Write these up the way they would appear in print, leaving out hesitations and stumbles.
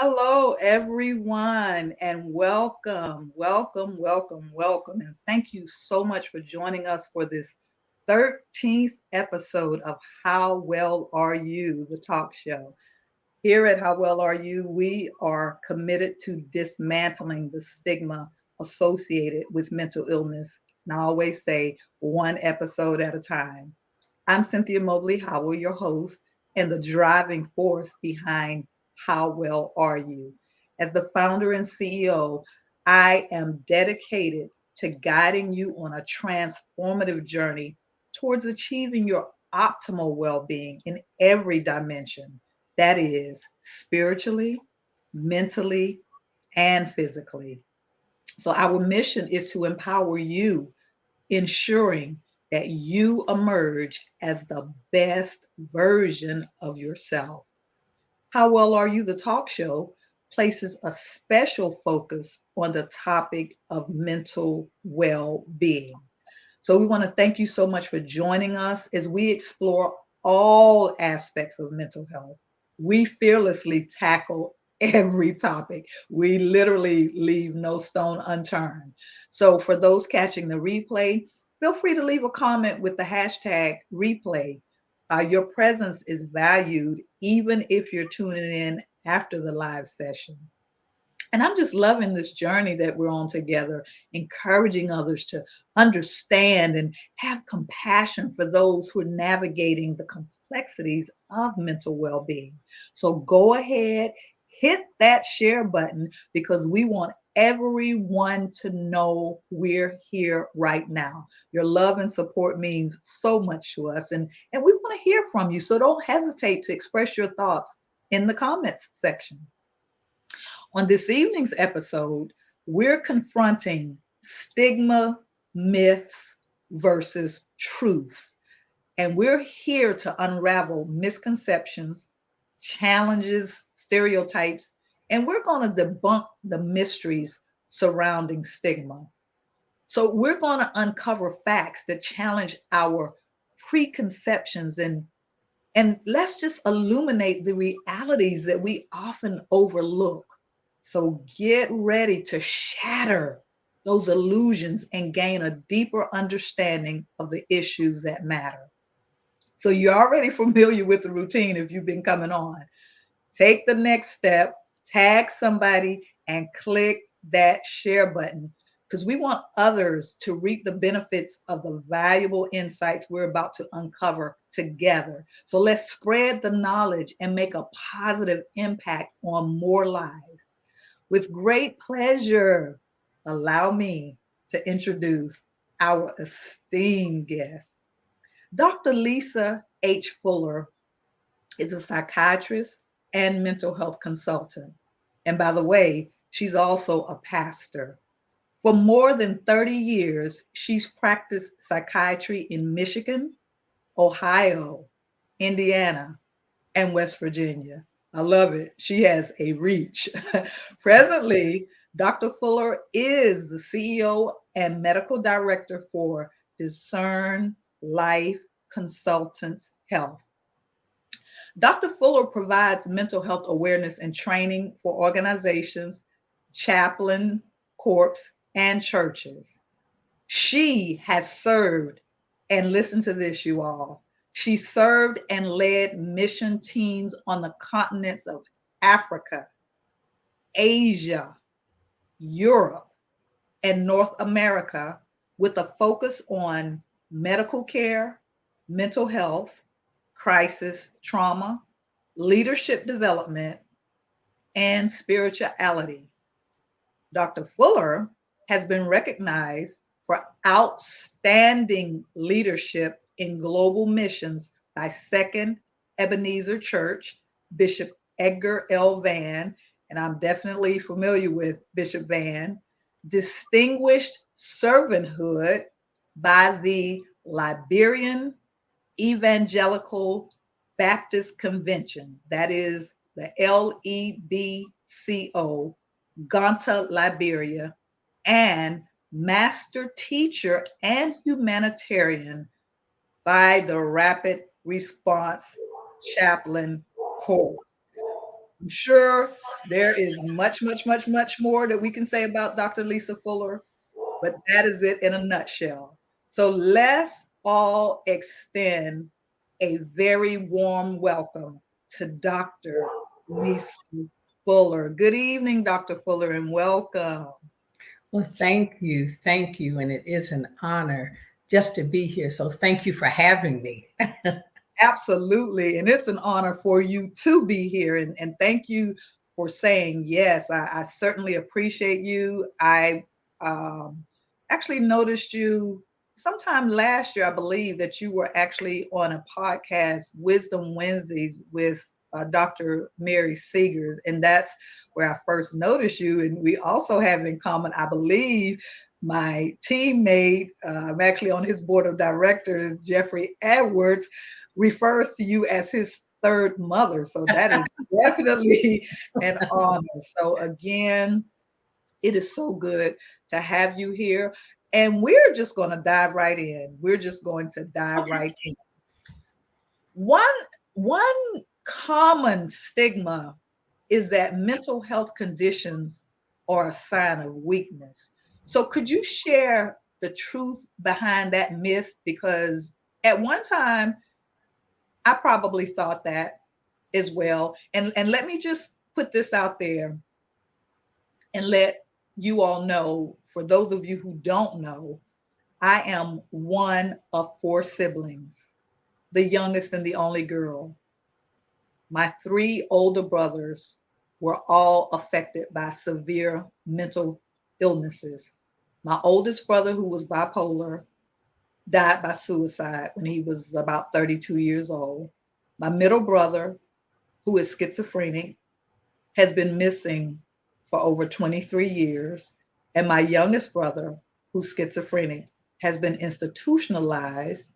Hello, everyone, and welcome. And thank you so much for joining us for this 13th episode of How Well Are You, the talk show. Here at How Well Are You, we are committed to dismantling the stigma associated with mental illness. And I always say one episode at a time. I'm Cynthia Mobley Howell, your host, and the driving force behind How Well Are You? As the founder and CEO, I am dedicated to guiding you on a transformative journey towards achieving your optimal well being in every dimension that is, spiritually, mentally, and physically. So, our mission is to empower you, ensuring that you emerge as the best version of yourself. How Well Are You? The talk show places a special focus on the topic of mental well being. So, we want to thank you so much for joining us as we explore all aspects of mental health. We fearlessly tackle every topic. We literally leave no stone unturned. So, for those catching the replay, feel free to leave a comment with the hashtag replay. Your presence is valued even if you're tuning in after the live session. And I'm just loving this journey that we're on together, encouraging others to understand and have compassion for those who are navigating the complexities of mental well being. So go ahead, hit that share button because we want everyone to know we're here right now. Your love and support means so much to us, and we want to hear from you. So don't hesitate to express your thoughts in the comments section. On this evening's episode, we're confronting stigma, myths versus truth. And we're here to unravel misconceptions, challenges, stereotypes, and we're going to debunk the mysteries surrounding stigma. So we're going to uncover facts that challenge our preconceptions and let's just illuminate the realities that we often overlook. So get ready to shatter those illusions and gain a deeper understanding of the issues that matter. So you're already familiar with the routine if you've been coming on. Take the next step, tag somebody, and click that share button because we want others to reap the benefits of the valuable insights we're about to uncover together. So let's spread the knowledge and make a positive impact on more lives. With great pleasure, allow me to introduce our esteemed guest. Dr. Lisa H. Fuller is a psychiatrist and mental health consultant. And by the way, she's also a pastor. For more than 30 years, she's practiced psychiatry in Michigan, Ohio, Indiana, and West Virginia. I love it. She has a reach. Presently, Dr. Fuller is the CEO and medical director for Discern Life Consultants Health. Dr. Fuller provides mental health awareness and training for organizations, chaplain corps, and churches. She has served, and listen to this, you all. She served and led mission teams on the continents of Africa, Asia, Europe, and North America with a focus on medical care, mental health, crisis trauma, leadership development, and spirituality. Dr. Fuller has been recognized for outstanding leadership in global missions by Second Ebenezer Church, Bishop Edgar L. Van, and I'm definitely familiar with Bishop Van, distinguished servanthood by the Liberian Evangelical Baptist Convention, that is the LEBCO, Gonta, Liberia, and master teacher and humanitarian by the Rapid Response Chaplain Corps. I'm sure There is much, much, much, much more that we can say about Dr. Lisa Fuller, but that is it in a nutshell. So let's all extend a very warm welcome to Dr. Lisa Fuller. Good evening, Dr. Fuller, and welcome. Well, thank you. Thank you. And it is an honor just to be here. So thank you for having me. Absolutely. And it's an honor for you to be here. And thank you for saying yes. I certainly appreciate you. I um, actually noticed you sometime last year, I believe, that you were actually on a podcast, Wisdom Wednesdays, with Dr. Mary Seegers. And that's where I first noticed you. And we also have in common, I believe, my teammate, I'm actually on his board of directors, Jeffrey Edwards, refers to you as his third mother. So that is definitely an honor. So again, it is so good to have you here. And we're just going to dive right in. We're just going to dive Okay. right in. One one common stigma is that mental health conditions are a sign of weakness. So could you share the truth behind that myth? Because at one time I probably thought that as well. And let me just put this out there and let you all know, for those of you who don't know, I am one of four siblings, the youngest and the only girl. My three older brothers were all affected by severe mental illnesses. My oldest brother, who was bipolar, died by suicide when he was about 32 years old. My middle brother, who is schizophrenic, has been missing for over 23 years. And my youngest brother, who's schizophrenic, has been institutionalized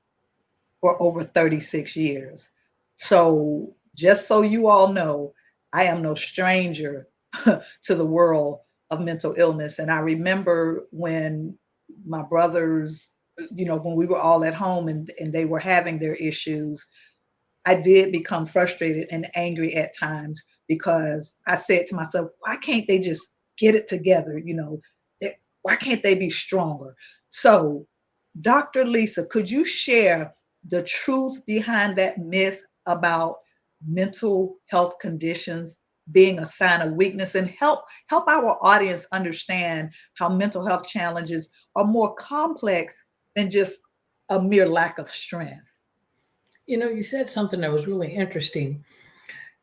for over 36 years. So, just so you all know, I am no stranger to the world of mental illness. And I remember when my brothers, when we were all at home and they were having their issues, I did become frustrated and angry at times because I said to myself, why can't they just get it together? Why can't they be stronger? So, Dr. Lisa, could you share the truth behind that myth about mental health conditions being a sign of weakness and help our audience understand how mental health challenges are more complex than just a mere lack of strength? You said something that was really interesting.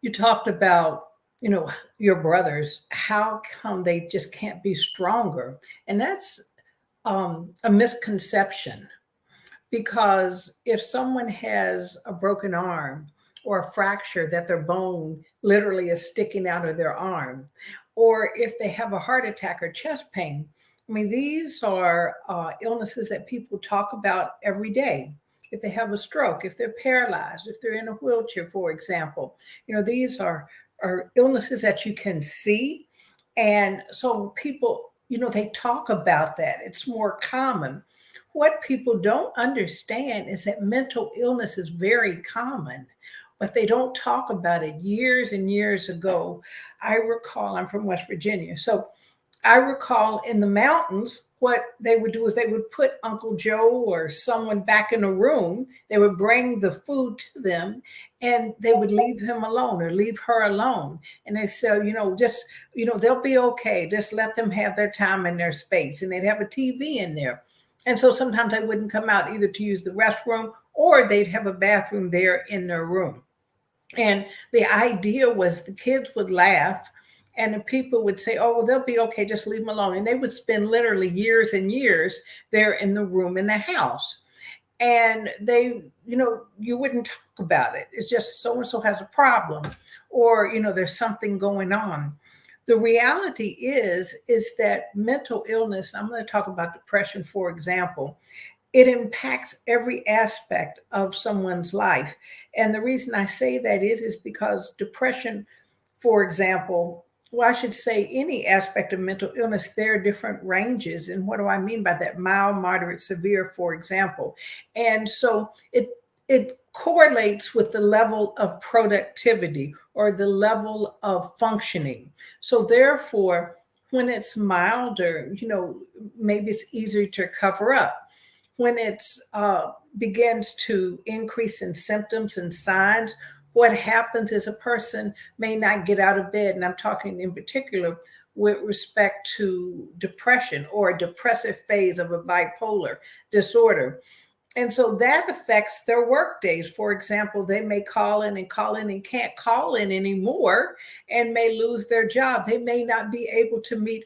You talked about, you know, your brothers, how come they just can't be stronger? And that's a misconception because if someone has a broken arm or a fracture that their bone literally is sticking out of their arm, or if they have a heart attack or chest pain, I mean, these are illnesses that people talk about every day. If they have a stroke, if they're paralyzed, if they're in a wheelchair, for example, these are illnesses that you can see. And so people, they talk about that. It's more common. What people don't understand is that mental illness is very common, but they don't talk about it. Years and years ago, I recall, I'm from West Virginia. So I recall in the mountains, what they would do is they would put Uncle Joe or someone back in a room. They would bring the food to them and they would leave him alone or leave her alone. And they said, just, they'll be okay. Just let them have their time and their space. And they'd have a TV in there. And so sometimes they wouldn't come out either to use the restroom or they'd have a bathroom there in their room. And the idea was the kids would laugh and the people would say, oh, well, they'll be okay, just leave them alone. And they would spend literally years and years there in the room in the house. And they, you wouldn't talk about it. It's just so and so has a problem, or, there's something going on. The reality is that mental illness, I'm going to talk about depression, for example, it impacts every aspect of someone's life. And the reason I say that is because depression, for example, well, I should say any aspect of mental illness, there are different ranges. And what do I mean by that? Mild, moderate, severe, for example. And so it correlates with the level of productivity or the level of functioning. So therefore, when it's milder, maybe it's easier to cover up. When it's begins to increase in symptoms and signs, what happens is a person may not get out of bed. And I'm talking in particular with respect to depression or a depressive phase of a bipolar disorder. And so that affects their work days. For example, they may call in and can't call in anymore and may lose their job. They may not be able to meet,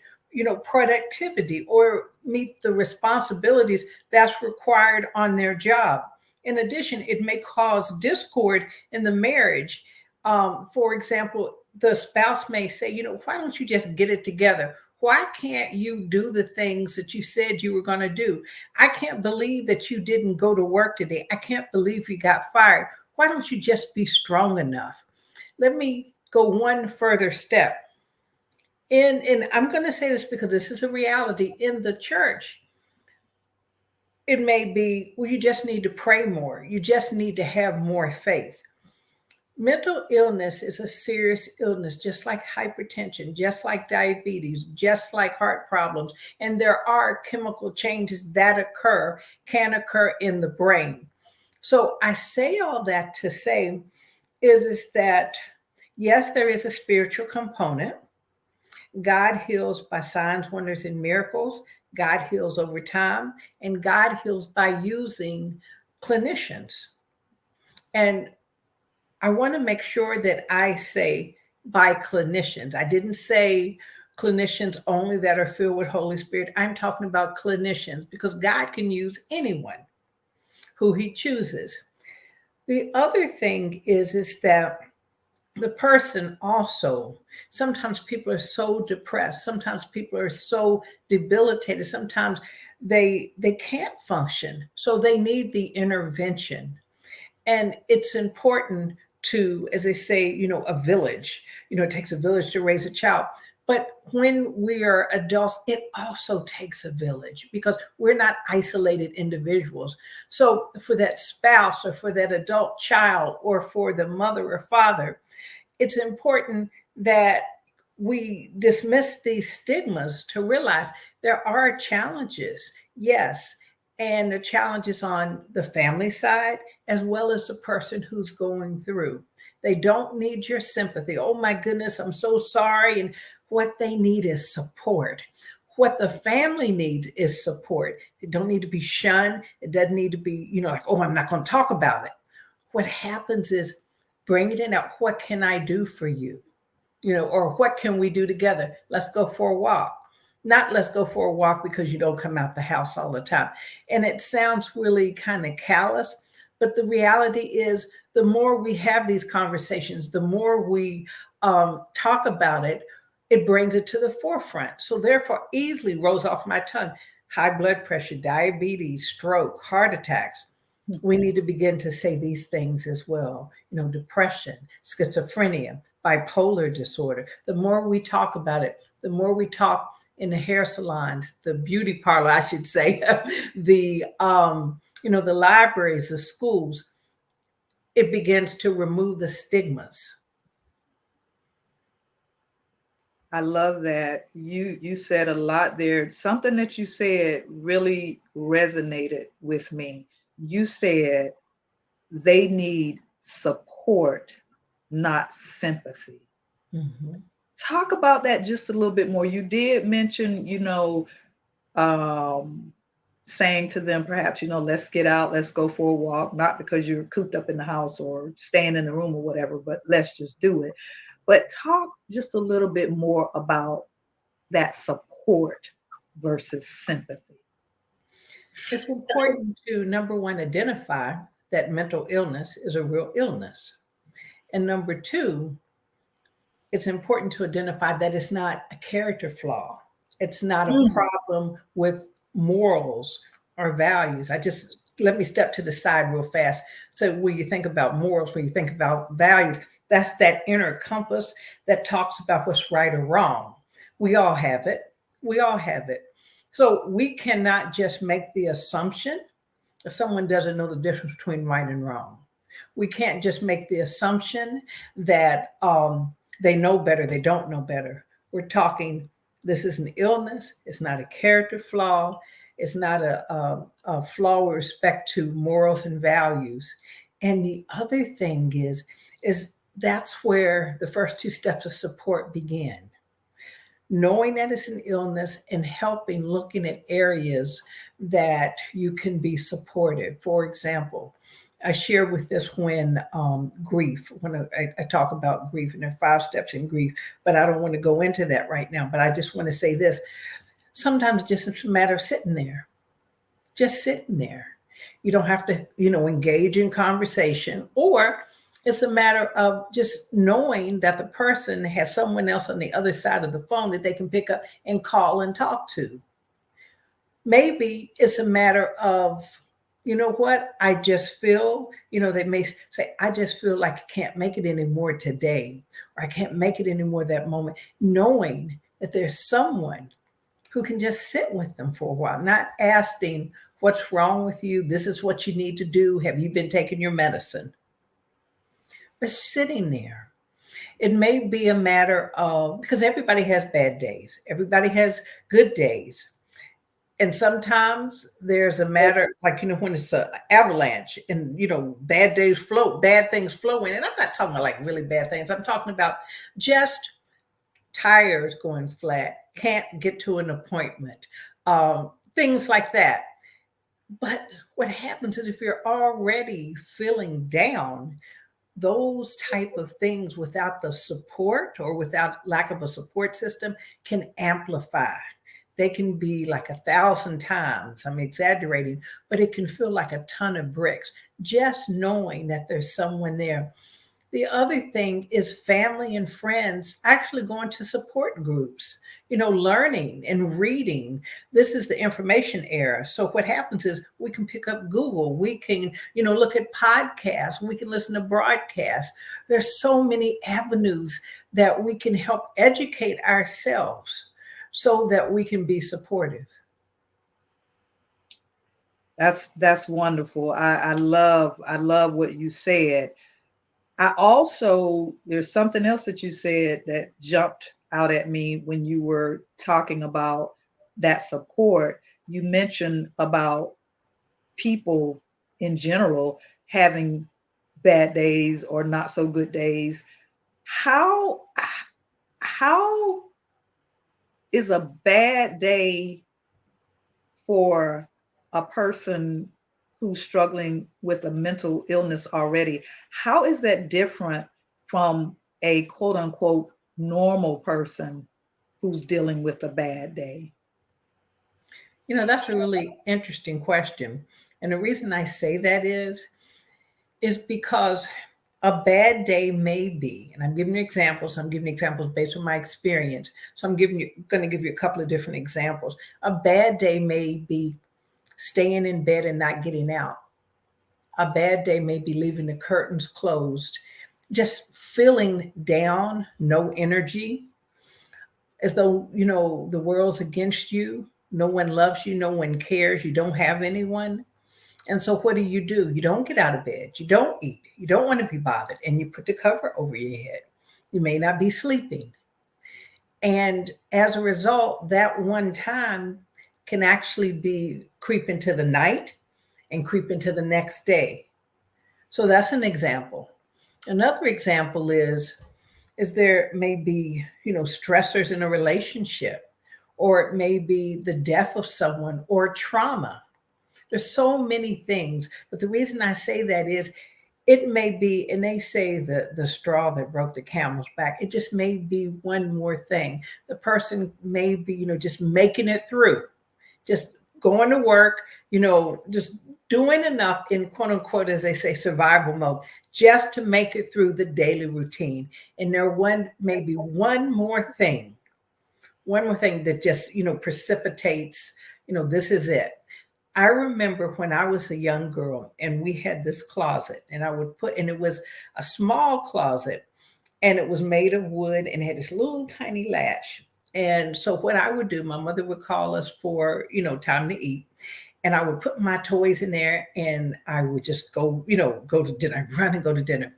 productivity or meet the responsibilities that's required on their job. In addition, it may cause discord in the marriage. For example, the spouse may say, why don't you just get it together? Why can't you do the things that you said you were going to do? I can't believe that you didn't go to work today. I can't believe you got fired. Why don't you just be strong enough? Let me go one further step. And I'm going to say this because this is a reality in the church. It may be, well, you just need to pray more. You just need to have more faith. Mental illness is a serious illness, just like hypertension, just like diabetes, just like heart problems. And there are chemical changes that can occur in the brain. So I say all that to say is that, yes, there is a spiritual component. God heals by signs, wonders, and miracles. God heals over time, and God heals by using clinicians. And I want to make sure that I say by clinicians. I didn't say clinicians only that are filled with Holy Spirit. I'm talking about clinicians because God can use anyone who he chooses. The other thing is that the person also, sometimes people are so depressed, sometimes people are so debilitated, sometimes they can't function, so they need the intervention. And it's important to, as they say, a village, it takes a village to raise a child. But when we are adults, it also takes a village because we're not isolated individuals. So for that spouse or for that adult child or for the mother or father, it's important that we dismiss these stigmas to realize there are challenges, yes, and the challenges on the family side as well as the person who's going through. They don't need your sympathy. Oh my goodness, I'm so sorry. And what they need is support. What the family needs is support. It don't need to be shunned. It doesn't need to be, like, oh, I'm not going to talk about it. What happens is bring it in out. What can I do for you? Or what can we do together? Let's go for a walk. Not let's go for a walk because you don't come out the house all the time. And it sounds really kind of callous, but the reality is the more we have these conversations, the more we talk about it, it brings it to the forefront. So therefore easily rolls off my tongue. High blood pressure, diabetes, stroke, heart attacks. We need to begin to say these things as well. Depression, schizophrenia, bipolar disorder. The more we talk about it, the more we talk in the hair salons, the beauty parlor, I should say, the libraries, the schools, it begins to remove the stigmas. I love that. You said a lot there. Something that you said really resonated with me. You said they need support, not sympathy. Mm-hmm. Talk about that just a little bit more. You did mention, saying to them, perhaps, let's get out, let's go for a walk, not because you're cooped up in the house or staying in the room or whatever, but let's just do it. But talk just a little bit more about that support versus sympathy. It's important to, number one, identify that mental illness is a real illness. And number two, it's important to identify that it's not a character flaw. It's not a problem with morals or values. Let me step to the side real fast. So when you think about morals, when you think about values, that's that inner compass that talks about what's right or wrong. We all have it. We all have it. So we cannot just make the assumption that someone doesn't know the difference between right and wrong. We can't just make the assumption that they know better, they don't know better. We're talking, this is an illness, it's not a character flaw, it's not a flaw with respect to morals and values. And the other thing is that's where the first two steps of support begin. Knowing that it's an illness and helping looking at areas that you can be supportive. For example, I share with this when grief, when I talk about grief, and there are 5 steps in grief, but I don't want to go into that right now. But I just want to say this. Sometimes it's just a matter of sitting there, just sitting there. You don't have to, engage in conversation, or it's a matter of just knowing that the person has someone else on the other side of the phone that they can pick up and call and talk to. Maybe it's a matter of, you know what, I just feel, they may say, I just feel like I can't make it anymore today, or I can't make it anymore that moment, knowing that there's someone who can just sit with them for a while, not asking, what's wrong with you? This is what you need to do. Have you been taking your medicine? But sitting there. It may be a matter of, because everybody has bad days, everybody has good days. And sometimes there's a matter like, when it's an avalanche and, bad days flow, bad things flow in. And I'm not talking about like really bad things. I'm talking about just tires going flat, can't get to an appointment, things like that. But what happens is if you're already feeling down, those type of things without the support or without lack of a support system can amplify. They can be like 1,000 times, I'm exaggerating, but it can feel like a ton of bricks, just knowing that there's someone there. The other thing is family and friends actually going to support groups, learning and reading. This is the information era. So what happens is we can pick up Google, we can, look at podcasts, we can listen to broadcasts. There's so many avenues that we can help educate ourselves so that we can be supportive. That's wonderful. I love what you said. I also, there's something else that you said that jumped out at me when you were talking about that support. You mentioned about people in general having bad days or not so good days. How is a bad day for a person who's struggling with a mental illness already? How is that different from a quote unquote normal person who's dealing with a bad day? That's a really interesting question. And the reason I say that is because a bad day may be, and I'm giving you examples based on my experience. So I'm going to give you a couple of different examples. A bad day may be staying in bed and not getting out. A bad day may be leaving the curtains closed, just feeling down, no energy, as though, the world's against you. No one loves you. No one cares. You don't have anyone. And so what do? You don't get out of bed. You don't eat. You don't want to be bothered. And you put the cover over your head. You may not be sleeping. And as a result, that one time can actually be creep into the night and creep into the next day. So that's an example. Another example is there may be, stressors in a relationship, or it may be the death of someone or trauma. There's so many things, but the reason I say that is it may be, and they say the straw that broke the camel's back, it just may be one more thing. The person may be, just making it through, just going to work, just doing enough in quote unquote, as they say, survival mode, just to make it through the daily routine. And there maybe one more thing that just, precipitates, this is it. I remember when I was a young girl and we had this closet, and it was a small closet, and it was made of wood and had this little tiny latch. And so what I would do, my mother would call us for, time to eat. And I would put my toys in there and I would just go, go to dinner, run and go to dinner.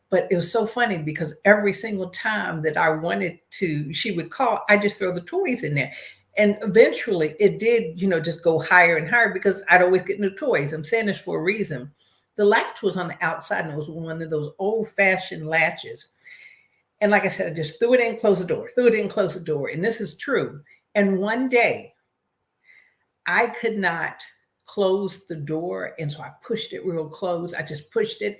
But it was so funny because every single time that I wanted to, she would call, I just throw the toys in there. And eventually it did, just go higher and higher because I'd always get new toys. I'm saying this for a reason. The latch was on the outside and it was one of those old fashioned latches. And like I said, I just threw it in, close the door, threw it in, close the door. And this is true. And one day I could not close the door. And so I pushed it real close. I just pushed it.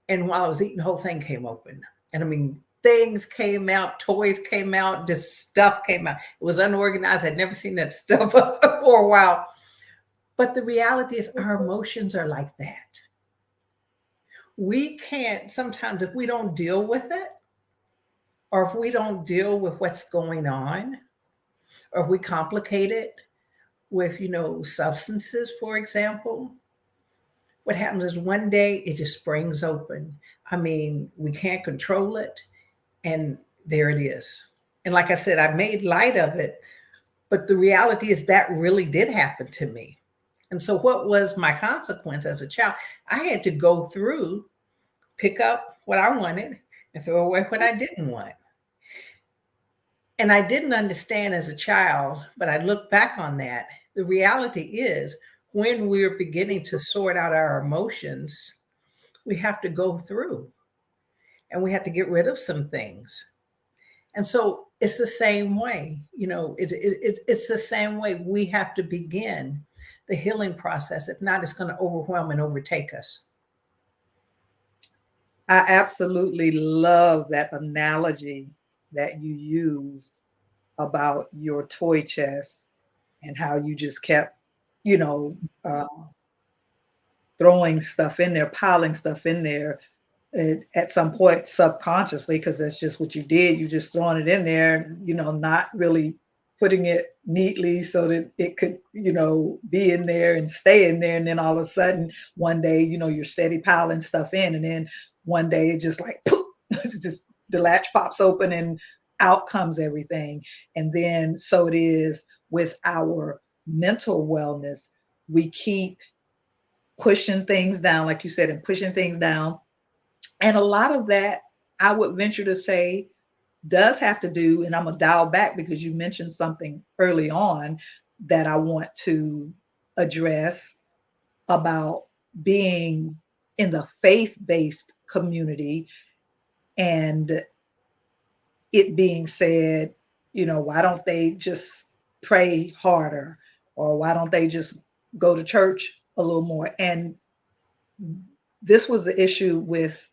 And while I was eating, the whole thing came open. And I mean, things came out, toys came out, just stuff came out. It was unorganized. I'd never seen that stuff for a while. But the reality is, our emotions are like that. We can't, sometimes, if we don't deal with it, or if we don't deal with what's going on, or if we complicate it with, substances, for example, what happens is one day it just springs open. I mean, we can't control it. And there it is. And like I said, I made light of it. But the reality is that really did happen to me. And so what was my consequence as a child? I had to go through, pick up what I wanted and throw away what I didn't want. And I didn't understand as a child, but I look back on that. The reality is, when we're beginning to sort out our emotions, we have to go through and we have to get rid of some things. And so it's the same way, it's the same way we have to begin the healing process. If not, it's going to overwhelm and overtake us. I absolutely love that analogy that you used about your toy chest and how you just kept, you know, uh, throwing stuff in there, piling stuff in there at some point subconsciously, because that's just what you did. You just throwing it in there, not really putting it neatly so that it could, be in there and stay in there. And then all of a sudden, one day, you're steady piling stuff in. And then one day it just like, poof, it's just the latch pops open and out comes everything. And then so it is with our mental wellness. We keep pushing things down, like you said, and pushing things down. And a lot of that, I would venture to say, does have to do, and I'm going to dial back because you mentioned something early on that I want to address about being in the faith-based community and it being said, why don't they just pray harder, or why don't they just go to church a little more? And this was the issue with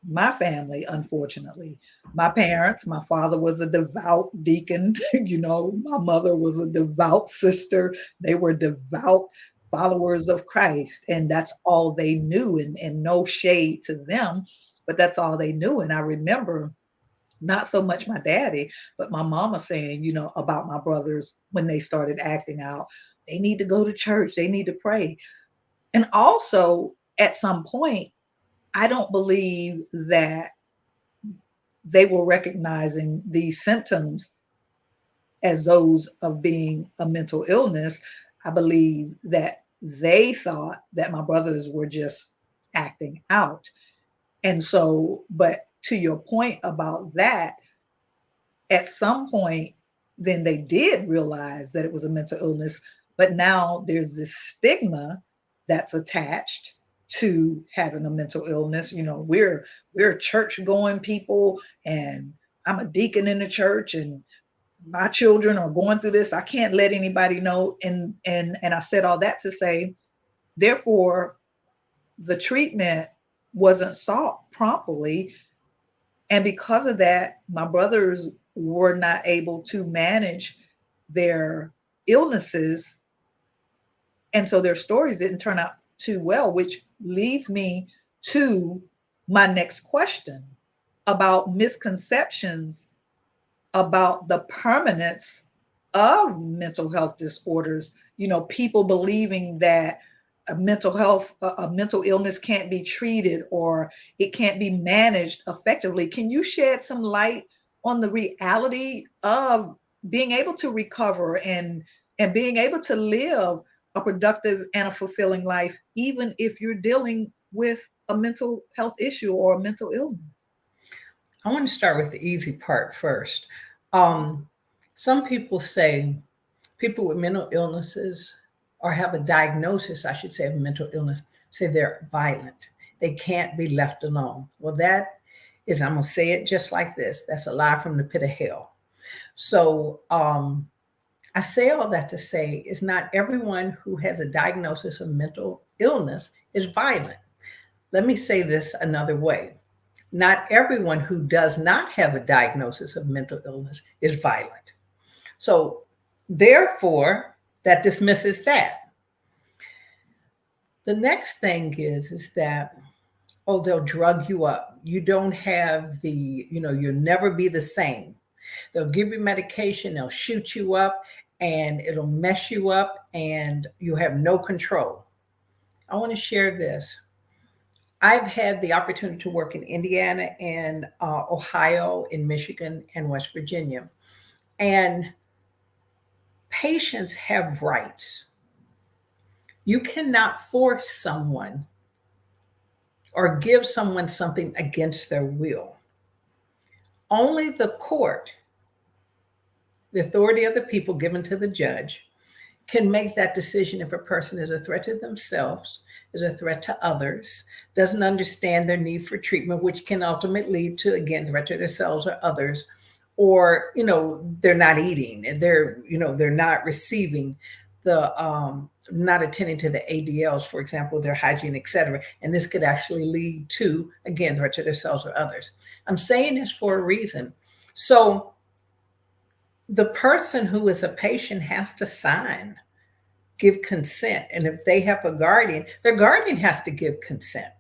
my family, unfortunately. My parents, my father was a devout deacon, my mother was a devout sister. They were devout followers of Christ, and that's all they knew. And no shade to them, but that's all they knew. And I remember not so much my daddy, but my mama saying, about my brothers when they started acting out, they need to go to church, they need to pray. And also, at some point, I don't believe that they were recognizing these symptoms as those of being a mental illness. I believe that they thought that my brothers were just acting out. And so, but to your point about that, at some point, then they did realize that it was a mental illness. But now there's this stigma that's attached to having a mental illness. We're church going people, and I'm a deacon in the church, and my children are going through this. I can't let anybody know. And I said all that to say, therefore, the treatment wasn't sought properly. And because of that, my brothers were not able to manage their illnesses. And so their stories didn't turn out too well, which leads me to my next question about misconceptions about the permanence of mental health disorders. People believing that a mental illness can't be treated or it can't be managed effectively. Can you shed some light on the reality of being able to recover and being able to live a productive and a fulfilling life, even if you're dealing with a mental health issue or a mental illness? I want to start with the easy part first. Um, some people say people with mental illnesses or have a diagnosis, I should say, of mental illness, say they're violent. They can't be left alone. Well, that is, I'm going to say it just like this, that's a lie from the pit of hell. So I say all that to say is not everyone who has a diagnosis of mental illness is violent. Let me say this another way. Not everyone who does not have a diagnosis of mental illness is violent. So, therefore, that dismisses that. The next thing is that, oh, they'll drug you up. You don't have the, you'll never be the same. They'll give you medication, they'll shoot you up, and it'll mess you up, and you have no control. I want to share this. I've had the opportunity to work in Indiana and Ohio, in Michigan, and West Virginia. And patients have rights. You cannot force someone or give someone something against their will. Only the court, the authority of the people given to the judge, can make that decision if a person is a threat to themselves, is a threat to others, doesn't understand their need for treatment, which can ultimately lead to, again, threat to themselves or others, or, they're not eating and they're not receiving the, not attending to the ADLs, for example, their hygiene, et cetera. And this could actually lead to, again, threat to themselves or others. I'm saying this for a reason. So the person who is a patient has to sign, give consent. And if they have a guardian, their guardian has to give consent.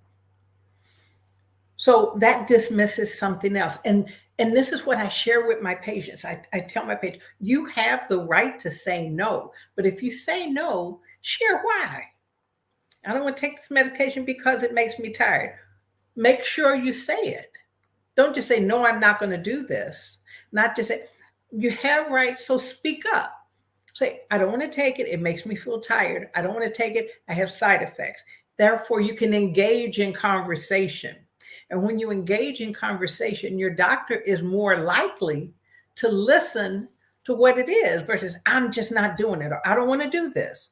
So that dismisses something else. And this is what I share with my patients. I tell my patients, you have the right to say no. But if you say no, share why. I don't want to take this medication because it makes me tired. Make sure you say it. Don't just say, no, I'm not going to do this. Not just say, you have rights, so speak up. Say, I don't want to take it. It makes me feel tired. I don't want to take it. I have side effects. Therefore, you can engage in conversation. And when you engage in conversation, your doctor is more likely to listen to what it is versus I'm just not doing it, or I don't want to do this.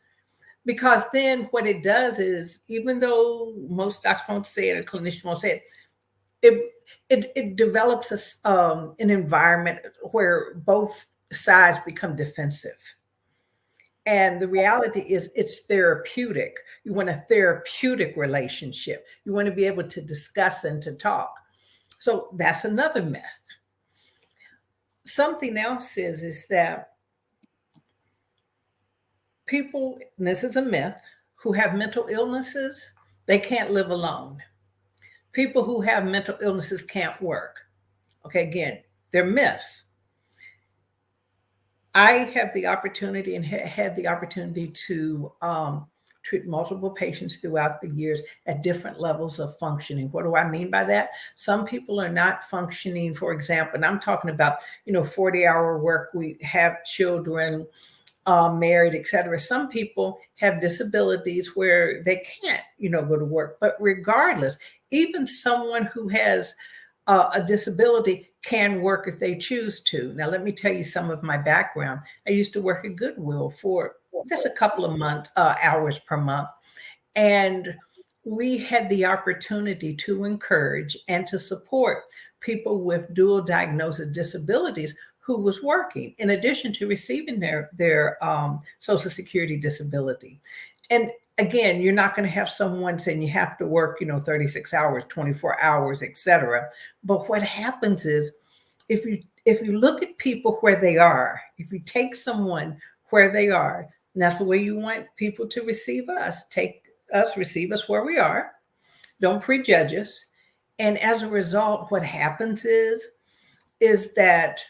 Because then what it does is, even though most doctors won't say it or clinicians won't say it, it develops an environment where both sides become defensive. And the reality is it's therapeutic. You want a therapeutic relationship. You want to be able to discuss and to talk. So that's another myth. Something else is that people, and this is a myth, who have mental illnesses, they can't live alone. People who have mental illnesses can't work. Okay, again, they're myths. I have the opportunity and had the opportunity to treat multiple patients throughout the years at different levels of functioning. What do I mean by that? Some people are not functioning, for example, and I'm talking about, 40-hour work week, have children, married, et cetera. Some people have disabilities where they can't, go to work. But regardless, even someone who has a disability can work if they choose to. Now, let me tell you some of my background. I used to work at Goodwill for just a couple of hours per month. And we had the opportunity to encourage and to support people with dual diagnosis disabilities who was working in addition to receiving their Social Security disability. And again, you're not going to have someone saying you have to work, 36 hours, 24 hours, et cetera. But what happens is if you look at people where they are, if you take someone where they are, and that's the way you want people to receive us, receive us where we are, don't prejudge us. And as a result, what happens is that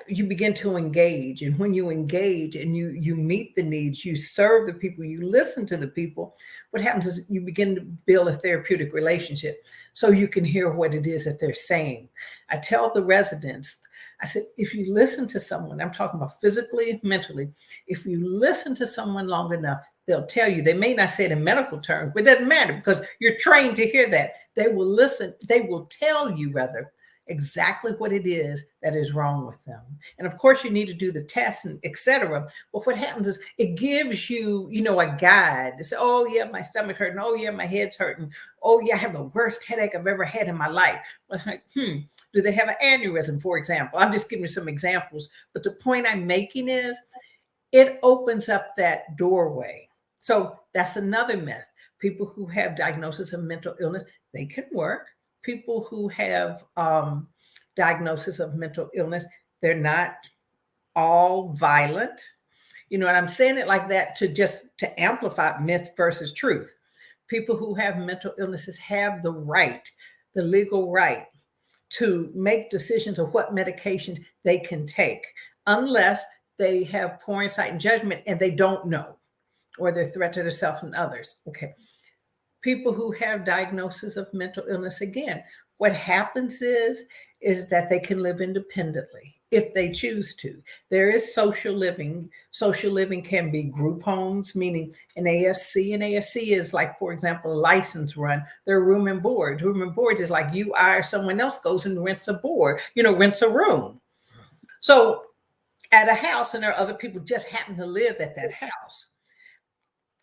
you begin to engage. And when you engage and you meet the needs, you serve the people, you listen to the people, what happens is you begin to build a therapeutic relationship so you can hear what it is that they're saying. I tell the residents, I said, if you listen to someone, I'm talking about physically, mentally, if you listen to someone long enough, they'll tell you. They may not say it in medical terms, but it doesn't matter because you're trained to hear that. They will listen, they will tell you rather exactly what it is that is wrong with them. And of course, you need to do the tests and etc. But what happens is it gives you, a guide to say, oh yeah, my stomach hurting. Oh yeah, my head's hurting. Oh yeah, I have the worst headache I've ever had in my life. Well, it's like, do they have an aneurysm, for example? I'm just giving you some examples. But the point I'm making is it opens up that doorway. So that's another myth. People who have diagnosis of mental illness, they can work. People who have diagnosis of mental illness, they're not all violent. And I'm saying it like that to amplify myth versus truth. People who have mental illnesses have the legal right to make decisions of what medications they can take, unless they have poor insight and judgment and they don't know, or they're a threat to themselves and others. Okay. People who have diagnosis of mental illness, again, what happens is that they can live independently if they choose to. There is social living. Social living can be group homes, meaning an AFC. An AFC is like, for example, a license run. They're room and board. Room and board is like you, I, or someone else goes and rents a board, rents a room. So at a house, and there are other people just happen to live at that house.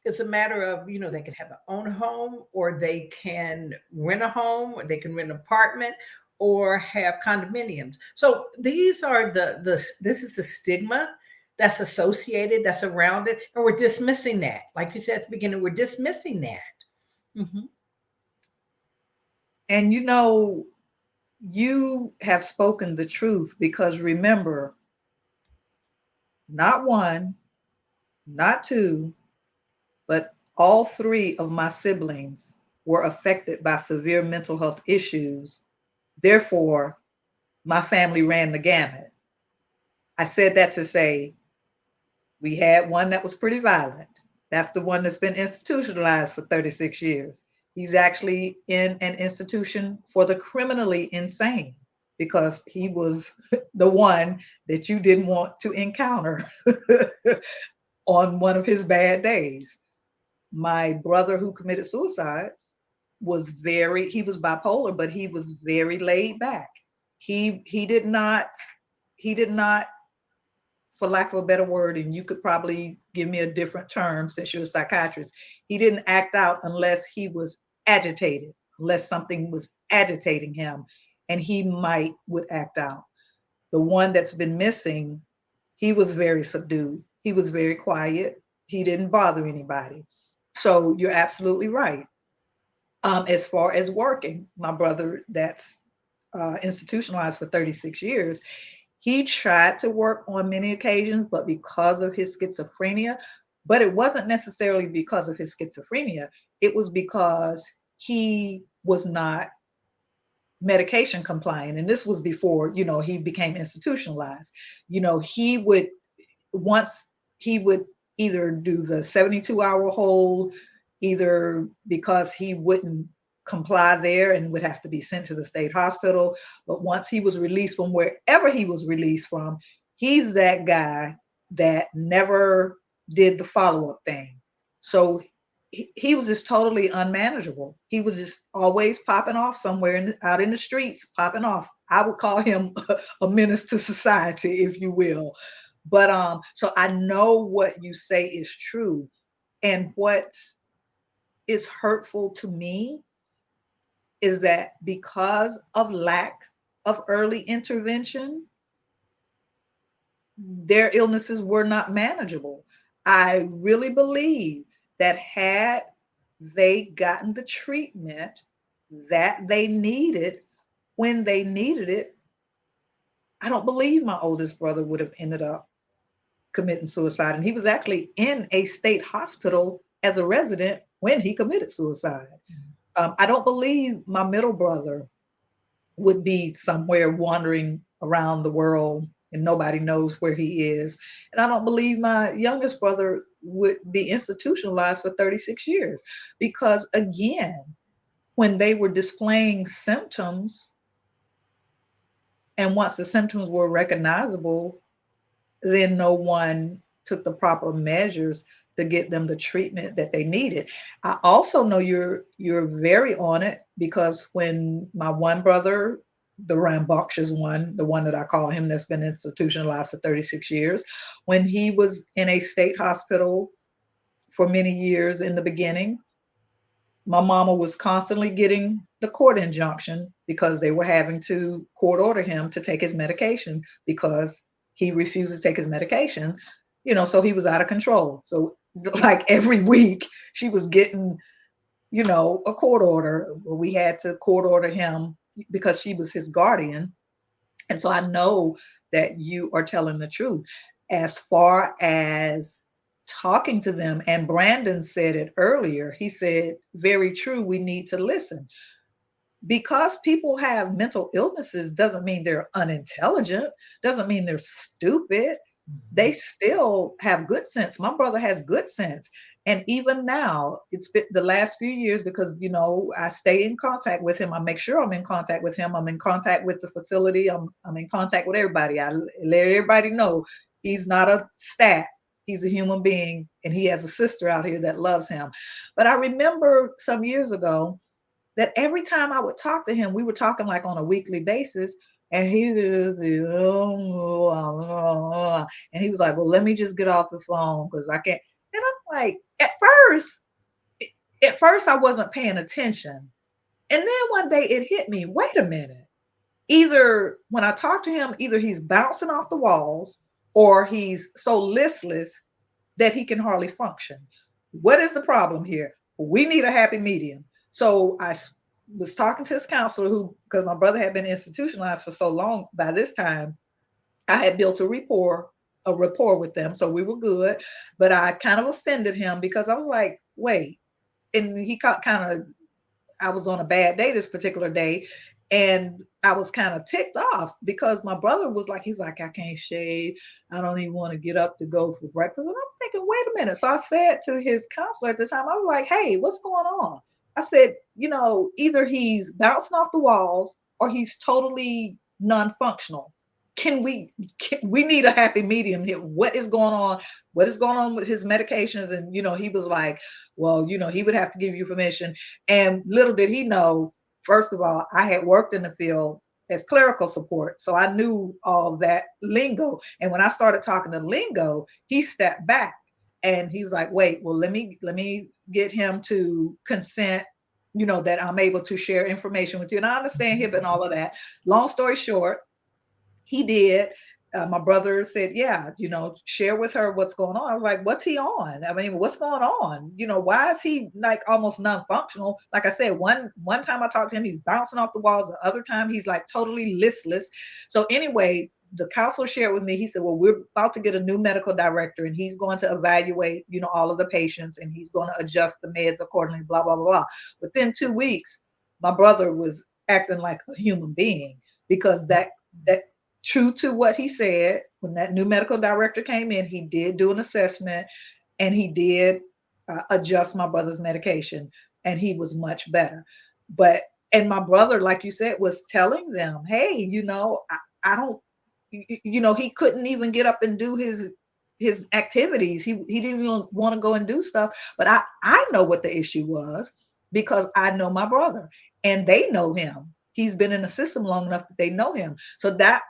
It's a matter of, they can have their own home, or they can rent a home, or they can rent an apartment, or have condominiums. So these are this is the stigma that's associated, that's around it. And we're dismissing that. Like you said at the beginning, we're dismissing that. Mm-hmm. And you have spoken the truth, because remember, not one, not two, but all three of my siblings were affected by severe mental health issues. Therefore, my family ran the gamut. I said that to say we had one that was pretty violent. That's the one that's been institutionalized for 36 years. He's actually in an institution for the criminally insane, because he was the one that you didn't want to encounter on one of his bad days. My brother who committed suicide he was bipolar, but he was very laid back. He did not, for lack of a better word, and you could probably give me a different term since you're a psychiatrist, he didn't act out unless he was agitated, unless something was agitating him, and he would act out. The one that's been missing, he was very subdued. He was very quiet. He didn't bother anybody. So you're absolutely right. As far as working, my brother that's institutionalized for 36 years, he tried to work on many occasions, but because of his schizophrenia, but it wasn't necessarily because of his schizophrenia, it was because he was not medication compliant. And this was before, he became institutionalized. He would, once he would either do the 72-hour hold, either because he wouldn't comply there and would have to be sent to the state hospital. But once he was released from wherever he was released from, he's that guy that never did the follow-up thing. So he was just totally unmanageable. He was just always popping off somewhere out in the streets, popping off. I would call him a menace to society, if you will. But so I know what you say is true. And what is hurtful to me is that because of lack of early intervention, their illnesses were not manageable. I really believe that had they gotten the treatment that they needed when they needed it, I don't believe my oldest brother would have ended up committing suicide. And he was actually in a state hospital as a resident when he committed suicide. I don't believe my middle brother would be somewhere wandering around the world and nobody knows where he is. And I don't believe my youngest brother would be institutionalized for 36 years. Because again, when they were displaying symptoms, And once the symptoms were recognizable, then no one took the proper measures to get them the treatment that they needed. I also know you're very on it, because when my one brother, the rambunctious one, the one that I call him, that's been institutionalized for 36 years, when he was in a state hospital for many years in the beginning, my mama was constantly getting the court injunction because they were having to court order him to take his medication because he refused to take his medication, so he was out of control. So like every week she was getting, a court order. We had to court order him because she was his guardian. And so I know that you are telling the truth as far as talking to them. And Brandon said it earlier. He said, very true, we need to listen. Because people have mental illnesses doesn't mean they're unintelligent, doesn't mean they're stupid. They still have good sense. My brother has good sense. And even now, it's been the last few years, because I stay in contact with him. I make sure I'm in contact with him. I'm in contact with the facility. I'm in contact with everybody. I let everybody know he's not a stat. He's a human being, and he has a sister out here that loves him. But I remember some years ago that every time I would talk to him, we were talking like on a weekly basis, and he was, and he was like, well, let me just get off the phone because I can't. And I'm like, at first I wasn't paying attention. And then one day it hit me, wait a minute. Either when I talk to him, either he's bouncing off the walls or he's so listless that he can hardly function. What is the problem here? We need a happy medium. So I was talking to his counselor, who, because my brother had been institutionalized for so long, by this time, I had built a rapport with them. So we were good. But I kind of offended him because I was like, wait. And he kind of, I was on a bad day this particular day. And I was kind of ticked off because my brother was like, he's like, I can't shave. I don't even want to get up to go for breakfast. And I'm thinking, wait a minute. So I said to his counselor at the time, I was like, hey, what's going on? I said, either he's bouncing off the walls or he's totally non-functional. We need a happy medium here. What is going on? What is going on with his medications? And, he was like, well, he would have to give you permission. And little did he know, first of all, I had worked in the field as clerical support. So I knew all that lingo. And when I started talking to lingo, he stepped back and he's like, wait, well, let me get him to consent, that I'm able to share information with you. And I understand HIPAA and all of that. Long story short, he did. My brother said, yeah, share with her what's going on. I was like, what's he on? I mean, what's going on? Why is he like almost non-functional? Like I said, one time I talked to him, he's bouncing off the walls. The other time he's like totally listless. So anyway, the counselor shared with me, he said, well, we're about to get a new medical director and he's going to evaluate, all of the patients and he's going to adjust the meds accordingly, blah, blah, blah, blah. Within 2 weeks, my brother was acting like a human being because that true to what he said, when that new medical director came in, he did do an assessment and he did adjust my brother's medication and he was much better. And my brother, like you said, was telling them, hey, I don't, he couldn't even get up and do his activities. He didn't even want to go and do stuff. But I know what the issue was because I know my brother and they know him. He's been in the system long enough that they know him. So that,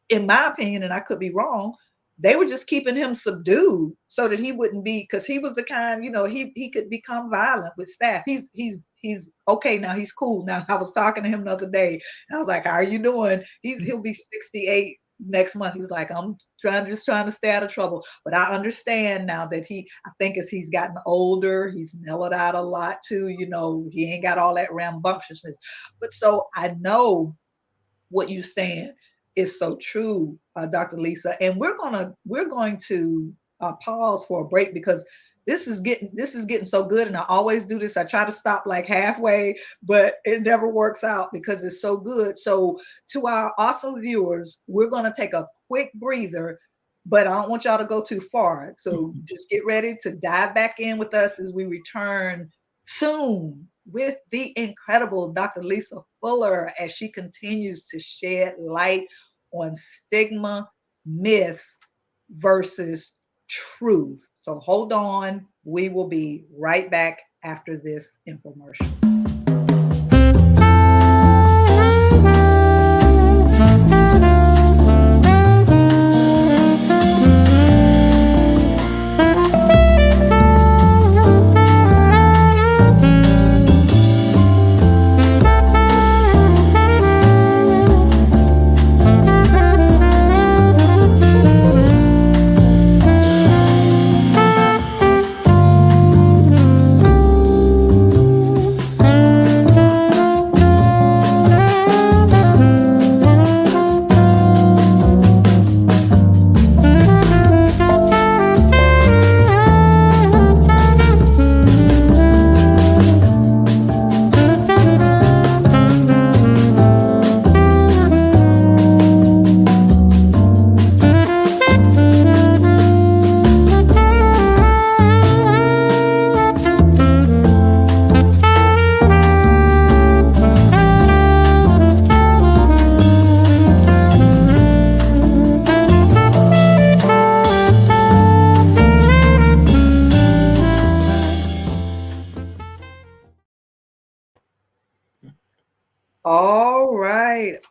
in my opinion, and I could be wrong, they were just keeping him subdued so that he wouldn't be, because he was the kind, he could become violent with staff. He's okay now. He's cool now. I was talking to him the other day, and I was like, "How are you doing?" He'll be 68 next month. He was like, "I'm just trying to stay out of trouble." But I understand now that I think as he's gotten older, he's mellowed out a lot too. He ain't got all that rambunctiousness. But so I know what you're saying is so true, Dr. Lisa. And we're going to pause for a break because this is getting so good. And I always do this. I try to stop like halfway, but it never works out because it's so good. So to our awesome viewers, we're going to take a quick breather, but I don't want y'all to go too far. So just get ready to dive back in with us as we return soon with the incredible Dr. Lisa Fuller as she continues to shed light on stigma, myths versus truth. So hold on. We will be right back after this infomercial.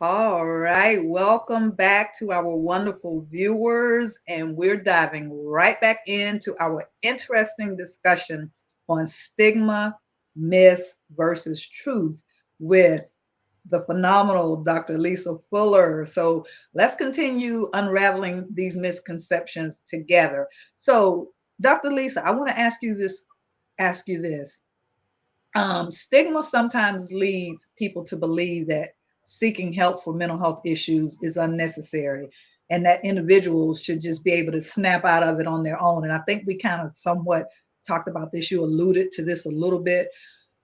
All right. Welcome back to our wonderful viewers. And we're diving right back into our interesting discussion on stigma, myth versus truth with the phenomenal Dr. Lisa Fuller. So let's continue unraveling these misconceptions together. So, Dr. Lisa, I want to ask you this. Stigma sometimes leads people to believe that seeking help for mental health issues is unnecessary and that individuals should just be able to snap out of it on their own. And I think we kind of somewhat talked about this. You alluded to this a little bit.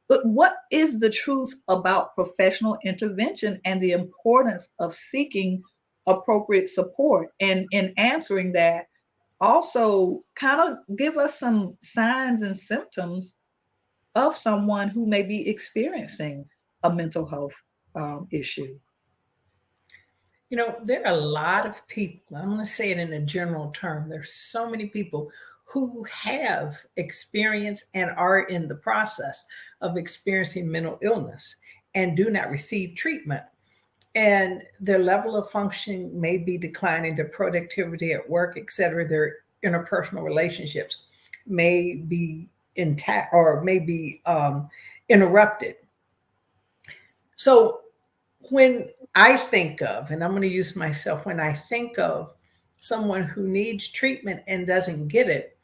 But what is the truth about professional intervention and the importance of seeking appropriate support? And in answering that, also kind of give us some signs and symptoms of someone who may be experiencing a mental health issue. You know, there are a lot of people, I'm going to say it in a general term. There's so many people who have experienced and are in the process of experiencing mental illness and do not receive treatment. And their level of functioning may be declining, their productivity at work, et cetera, their interpersonal relationships may be intact or may be interrupted. So when I think of, and I'm going to use myself, when I think of someone who needs treatment and doesn't get it,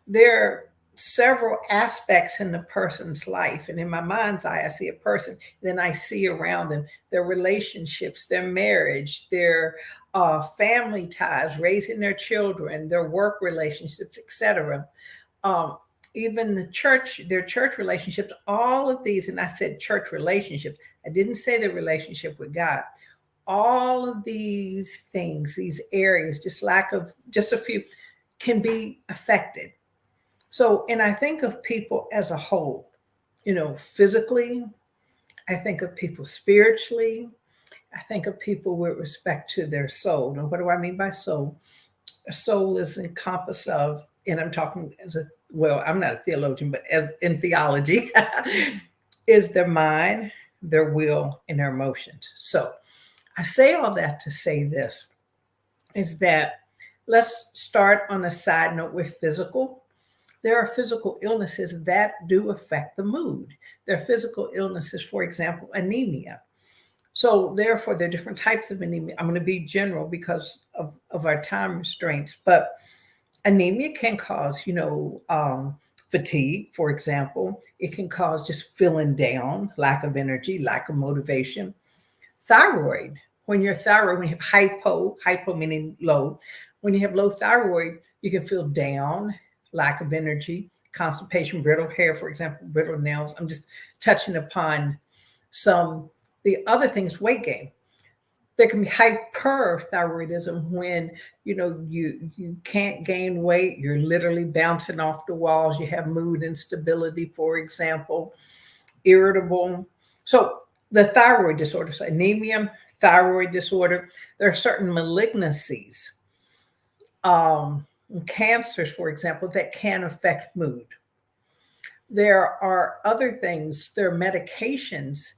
there are several aspects in the person's life. And in my mind's eye, I see a person, then I see around them their relationships, their marriage, their family ties, raising their children, their work relationships, etc. Even the church, their church relationships, all of these, and I said church relationships, I didn't say the relationship with God. All of these things, these areas, just a few, can be affected. So, and I think of people as a whole, you know, physically, I think of people spiritually, I think of people with respect to their soul. Now, what do I mean by soul? A soul is encompassed of, and I'm talking as a, well, I'm not a theologian, but as in theology, is their mind, their will, and their emotions. So I say all that to say this, is that let's start on a side note with physical. There are physical illnesses that do affect the mood. There are physical illnesses, for example, anemia. So therefore, there are different types of anemia. I'm going to be general because of our time restraints, but anemia can cause, fatigue, for example. It can cause just feeling down, lack of energy, lack of motivation. Thyroid, when you have hypo meaning low, when you have low thyroid, you can feel down, lack of energy, constipation, brittle hair, for example, brittle nails. I'm just touching upon the other things, weight gain. There can be hyperthyroidism when, you can't gain weight. You're literally bouncing off the walls. You have mood instability, for example. irritable. So the thyroid disorder, so anemia, thyroid disorder, there are certain malignancies, um, cancers, for example, that can affect mood. There are other things, there are medications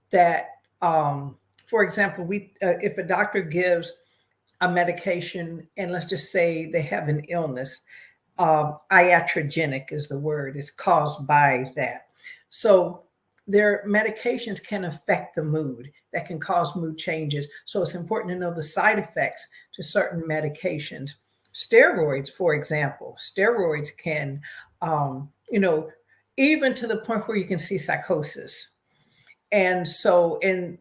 that, for example, if a doctor gives a medication, and let's just say they have an illness, iatrogenic is the word, is caused by that. So their medications can affect the mood, that can cause mood changes. So it's important to know the side effects to certain medications. Steroids, for example, steroids can, even to the point where you can see psychosis. And so in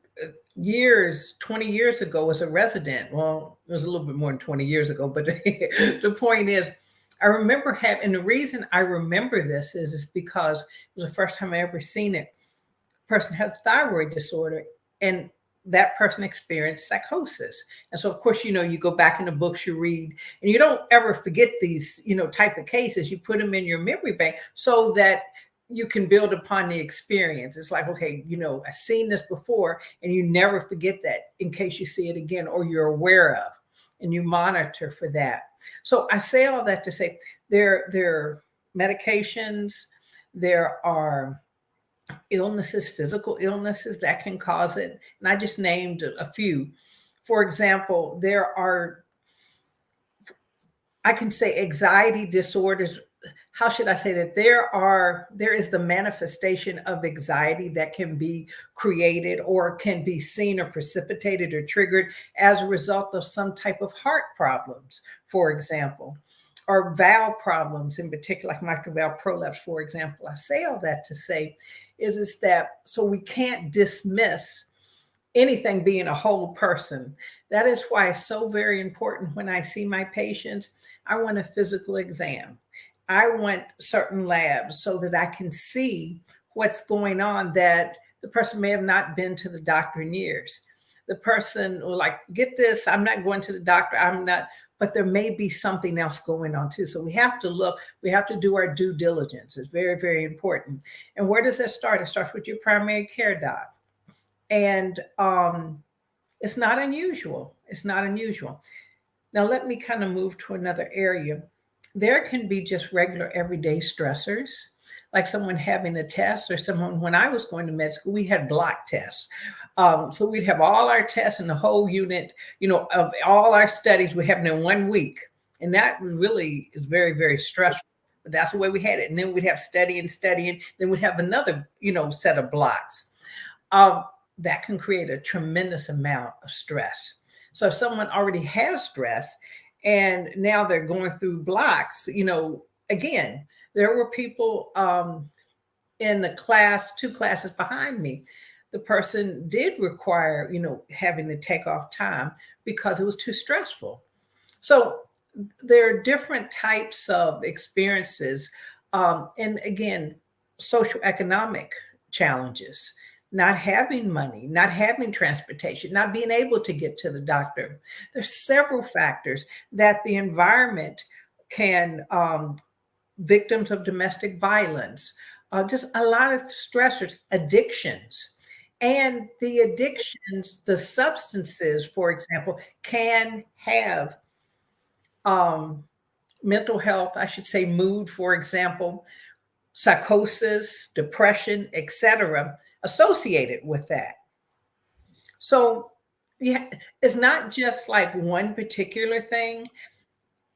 years, 20 years ago, as a resident, well, it was a little bit more than 20 years ago, but the point is, I remember having, and the reason I remember this is because it was the first time I ever seen it. A person had thyroid disorder, and that person experienced psychosis. And so, of course, you go back in the books you read, and you don't ever forget these, type of cases. You put them in your memory bank so that you can build upon the experience. It's like, okay, I've seen this before, and you never forget that in case you see it again or you're aware of, and you monitor for that. So I say all that to say there are medications, there are illnesses, physical illnesses that can cause it. And I just named a few. For example, I can say anxiety disorders. How should I say that? There is the manifestation of anxiety that can be created or can be seen or precipitated or triggered as a result of some type of heart problems, for example, or valve problems in particular, like mitral valve prolapse, for example. I say all that to say is that so we can't dismiss anything being a whole person. That is why it's so very important when I see my patients, I want a physical exam. I want certain labs so that I can see what's going on, that the person may have not been to the doctor in years. The person will like, get this, I'm not going to the doctor, but there may be something else going on too. So we have to look, we have to do our due diligence. It's very, very important. And where does that start? It starts with your primary care doc. And it's not unusual. It's not unusual. Now, let me kind of move to another area. There can be just regular everyday stressors, like someone having a test, or someone, when I was going to med school, we had block tests. So we'd have all our tests in the whole unit, of all our studies, we have them in 1 week. And that really is very, very stressful. But that's the way we had it. And then we'd have studying. Then we'd have another, set of blocks. That can create a tremendous amount of stress. So if someone already has stress and now they're going through blocks, again, there were people in the class, 2 classes behind me. The person did require, having to take off time because it was too stressful. So there are different types of experiences. And again, socioeconomic challenges, not having money, not having transportation, not being able to get to the doctor. There's several factors that the environment can, victims of domestic violence, just a lot of stressors, addictions. And the addictions, the substances, for example, can have mental health, I should say mood, for example, psychosis, depression, etc., associated with that. So yeah, it's not just like one particular thing.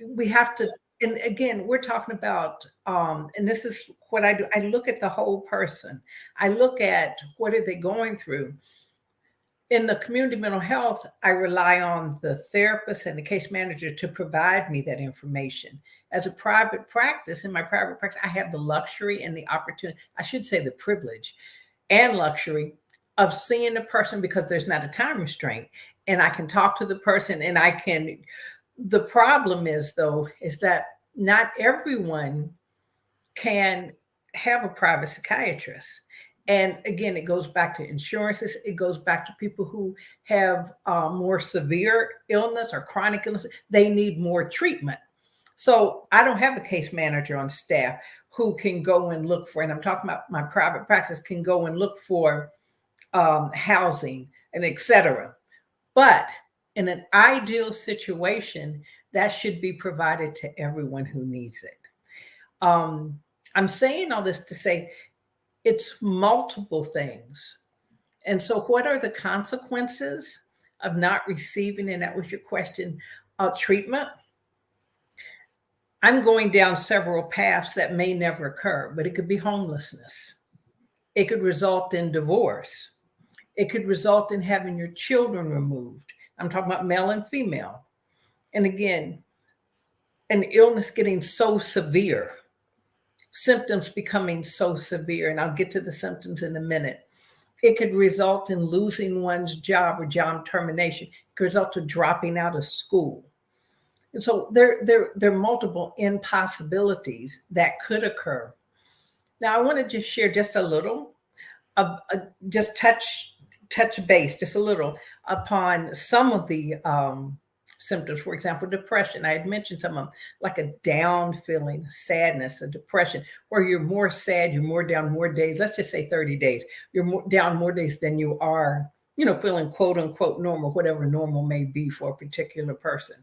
We have to, and again, we're talking about, and this is what I do. I look at the whole person. I look at what are they going through. In the community mental health, I rely on the therapist and the case manager to provide me that information. As a private practice, in my private practice, I have the luxury and the opportunity, I should say the privilege and luxury of seeing the person because there's not a time restraint. And I can talk to the person and the problem is though, is that not everyone can have a private psychiatrist. And again, it goes back to insurances. It goes back to people who have more severe illness or chronic illness. They need more treatment. So I don't have a case manager on staff who can go and look for, and I'm talking about my private practice, can go and look for housing and etc. But in an ideal situation, that should be provided to everyone who needs it. Um, I'm saying all this to say it's multiple things. And so, what are the consequences of not receiving, and that was your question, treatment? I'm going down several paths that may never occur, but it could be homelessness. It could result in divorce. It could result in having your children removed. I'm talking about male and female. And again, an illness getting so severe, symptoms becoming so severe, and I'll get to the symptoms in a minute. It could result in losing one's job or job termination. It could result in dropping out of school. And so there are multiple impossibilities that could occur. Now, I want to just share just a little, just touch base just a little upon some of the symptoms. For example, depression. I had mentioned some of them, like a down feeling, sadness, a depression, where you're more sad, you're more down more days. Let's just say 30 days. You're down more days than you are, feeling quote unquote normal, whatever normal may be for a particular person.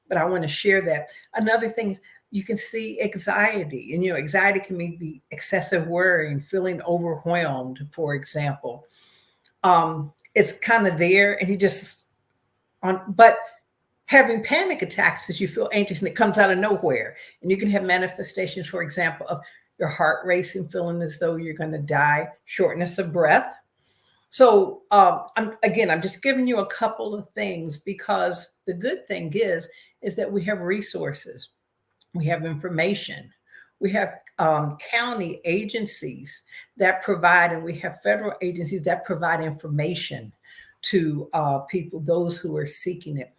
But I want to share that. Another thing is you can see anxiety, and anxiety can be excessive worry and feeling overwhelmed, for example. It's kind of there, and but having panic attacks as you feel anxious, and it comes out of nowhere. And you can have manifestations, for example, of your heart racing, feeling as though you're going to die, shortness of breath. So I'm just giving you a couple of things, because the good thing is that we have resources, we have information, we have county agencies that provide, and we have federal agencies that provide information to people, those who are seeking it.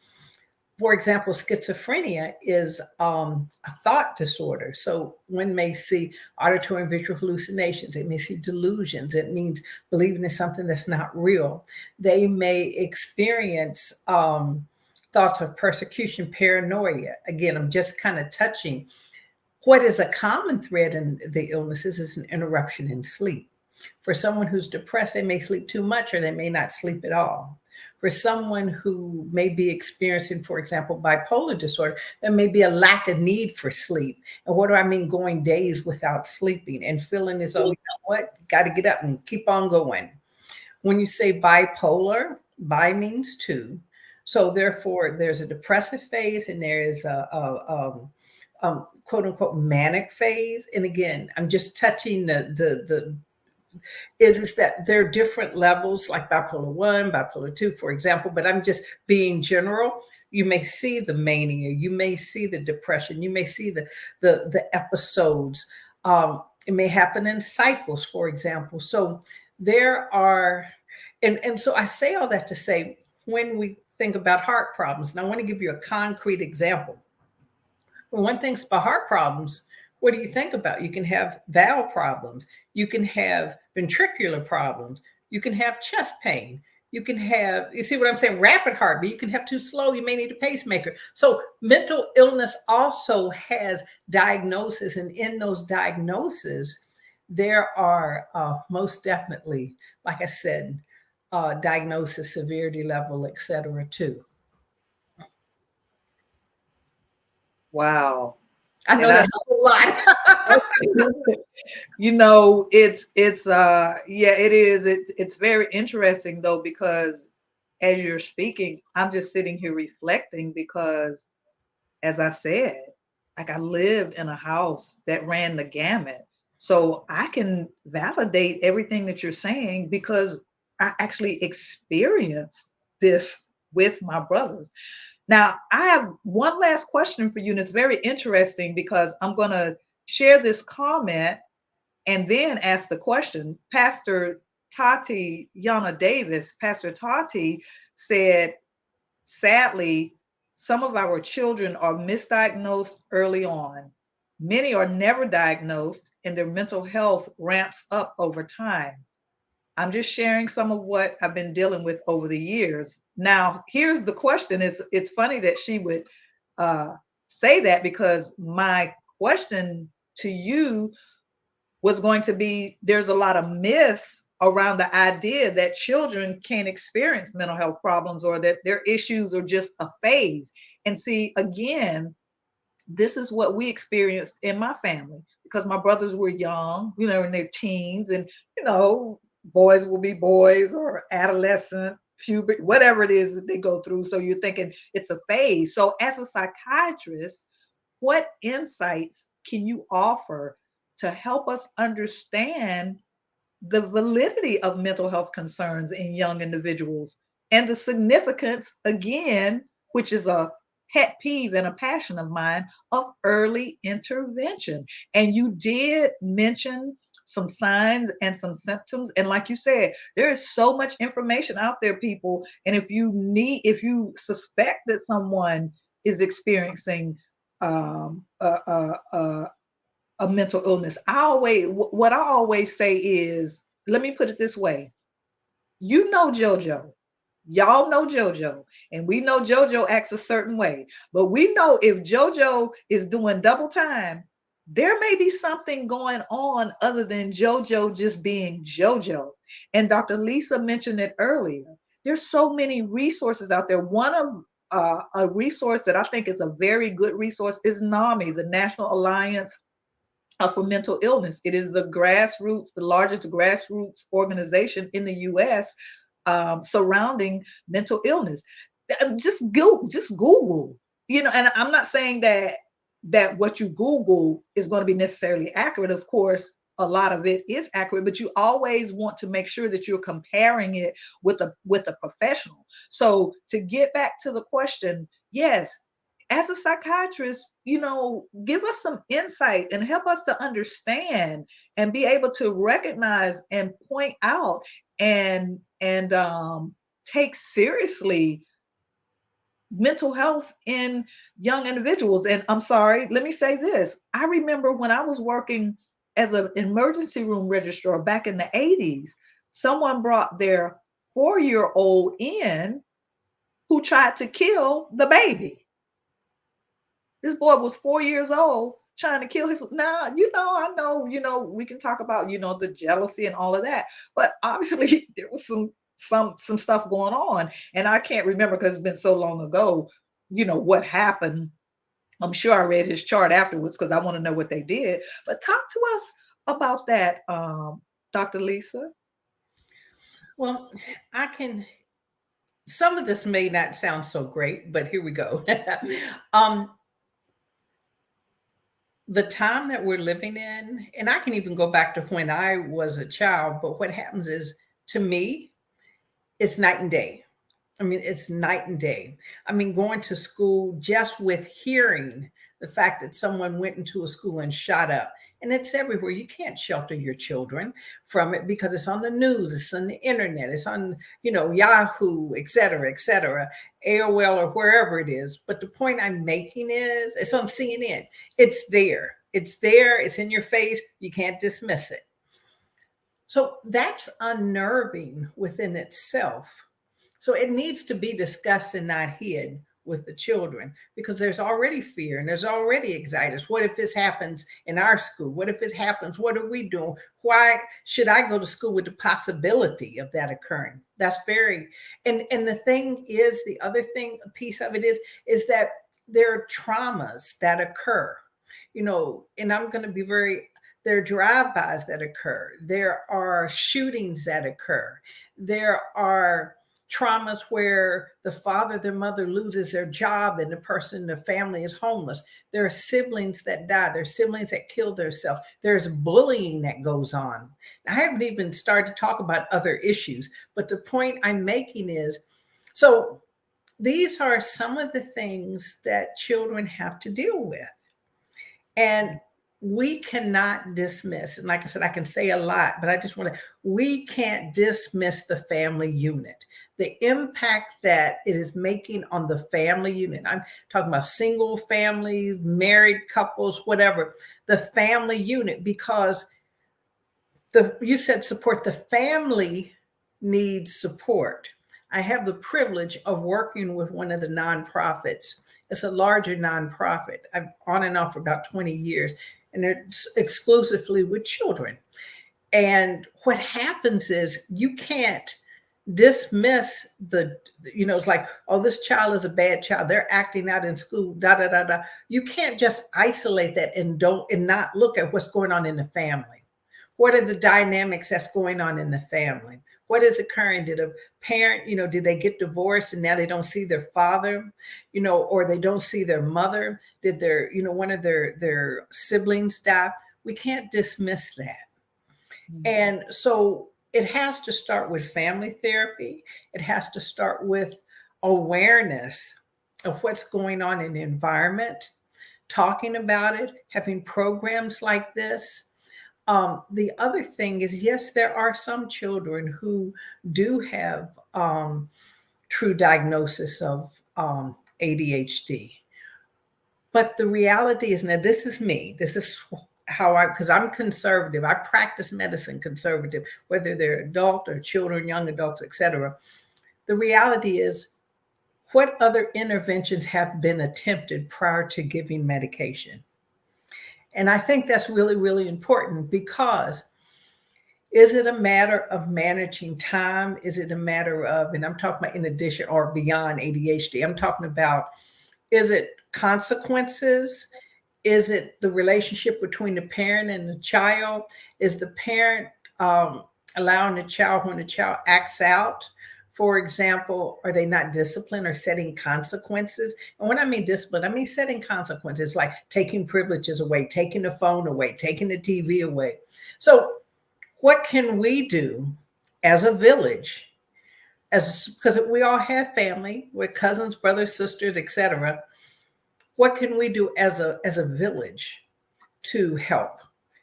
For example, schizophrenia is a thought disorder. So one may see auditory and visual hallucinations. They may see delusions. It means believing in something that's not real. They may experience thoughts of persecution, paranoia. Again, I'm just kind of touching. What is a common thread in the illnesses is an interruption in sleep. For someone who's depressed, they may sleep too much, or they may not sleep at all. For someone who may be experiencing, for example, bipolar disorder, there may be a lack of need for sleep. And what do I mean? Going days without sleeping and feeling as though, what, got to get up and keep on going. When you say bipolar, bi means two. So therefore, there's a depressive phase, and there is a quote unquote manic phase. And again, I'm just touching the is that there are different levels, like bipolar 1, bipolar 2, for example, but I'm just being general. You may see the mania, you may see the depression, you may see the episodes. It may happen in cycles, for example. So there are, and so I say all that to say, when we think about heart problems, and I want to give you a concrete example. When one thinks about heart problems, what do you think about? You can have valve problems. You can have ventricular problems. You can have chest pain. You can have, you see what I'm saying, rapid heartbeat. You can have too slow. You may need a pacemaker. So mental illness also has diagnosis. And in those diagnoses, there are most definitely, like I said, diagnosis, severity level, et cetera, too. Wow. I know that's a whole lot. It is. It's very interesting though, because as you're speaking, I'm just sitting here reflecting, because as I said, like, I lived in a house that ran the gamut. So I can validate everything that you're saying, because I actually experienced this with my brothers. Now, I have one last question for you, and it's very interesting because I'm going to share this comment and then ask the question. Pastor Tati Yana Davis, Pastor Tati said, sadly, some of our children are misdiagnosed early on. Many are never diagnosed, and their mental health ramps up over time. I'm just sharing some of what I've been dealing with over the years. Now, here's the question. It's funny that she would uh, say that because my question to you was going to be, there's a lot of myths around the idea that children can experience mental health problems or that their issues are just a phase. And see, again, this is what we experienced in my family because my brothers were young, in their teens, and boys will be boys or adolescent, puberty, whatever it is that they go through. So you're thinking it's a phase. So as a psychiatrist, what insights can you offer to help us understand the validity of mental health concerns in young individuals and the significance, again, which is a pet peeve and a passion of mine, of early intervention? And you did mention some signs and some symptoms. And like you said, there is so much information out there, people. And if you suspect that someone is experiencing a mental illness, what I always say is, let me put it this way. JoJo. Y'all know JoJo, and we know JoJo acts a certain way. But we know if JoJo is doing double time, there may be something going on other than JoJo just being JoJo. And Dr. Lisa mentioned it earlier. There's so many resources out there. One of a resource that I think is a very good resource is NAMI, the National Alliance for Mental Illness. It is the largest grassroots organization in the U.S. Surrounding mental illness. Just Google, and I'm not saying that what you Google is going to be necessarily accurate. Of course, a lot of it is accurate, but you always want to make sure that you're comparing it with a professional. So to get back to the question, yes, as a psychiatrist, give us some insight and help us to understand and be able to recognize and point out and take seriously mental health in young individuals. And I'm sorry, let me say this. I remember when I was working as an emergency room registrar back in the 80s, someone brought their 4-year-old in who tried to kill the baby. This boy was 4 years old trying to kill his. Now, I know, we can talk about, the jealousy and all of that, but obviously there was some stuff going on, and I can't remember because it's been so long ago, what happened. I'm sure I read his chart afterwards because I want to know what they did. But talk to us about that, Dr. Lisa. Well, some of this may not sound so great, but here we go. The time that we're living in, and I can even go back to when I was a child, but what happens is, to me, it's night and day. I mean, it's night and day. I mean, going to school, just with hearing the fact that someone went into a school and shot up, and it's everywhere. You can't shelter your children from it because it's on the news, it's on the internet, it's on, Yahoo, et cetera, AOL, or wherever it is. But the point I'm making is, it's on CNN. It's there. It's in your face. You can't dismiss it. So that's unnerving within itself. So it needs to be discussed and not hid with the children, because there's already fear and there's already anxiety. What if this happens in our school? What if it happens? What are we doing? Why should I go to school with the possibility of that occurring? That's and the thing is, the other thing, a piece of it is that there are traumas that occur, and I'm going to be there are drive-bys that occur. There are shootings that occur. There are traumas where the father, the mother loses their job and the person in the family is homeless. There are siblings that die. There are siblings that kill themselves. There's bullying that goes on. I haven't even started to talk about other issues, but the point I'm making is, so these are some of the things that children have to deal with. And we cannot dismiss, and like I said, I can say a lot, but we can't dismiss the family unit. The impact that it is making on the family unit. I'm talking about single families, married couples, whatever, the family unit, because you said support. The family needs support. I have the privilege of working with one of the nonprofits. It's a larger nonprofit. I'm on and off for about 20 years, and it's exclusively with children. And what happens is you can't dismiss the, it's like, oh, this child is a bad child, they're acting out in school, da da da da. You can't just isolate that and not look at what's going on in the family. What are the dynamics that's going on in the family? What is occurring? Did a parent, did they get divorced and now they don't see their father, or they don't see their mother? Did their, one of their siblings die? We can't dismiss that. And so it has to start with family therapy. It has to start with awareness of what's going on in the environment, talking about it, having programs like this. The other thing is, yes, there are some children who do have true diagnosis of ADHD. But the reality is, now this is me, this is how because I'm conservative. I practice medicine conservative, whether they're adult or children, young adults, etc. The reality is, what other interventions have been attempted prior to giving medication? And I think that's really, really important, because is it a matter of managing time? Is it a matter of, and I'm talking about in addition or beyond ADHD, I'm talking about, is it consequences? Is it the relationship between the parent and the child? Is the parent allowing the child, when the child acts out, for example, are they not disciplined or setting consequences? And when I mean discipline, I mean setting consequences, like taking privileges away, taking the phone away, taking the TV away. So what can we do as a village, because we all have family, we're cousins, brothers, sisters, etc. What can we do as a village to help?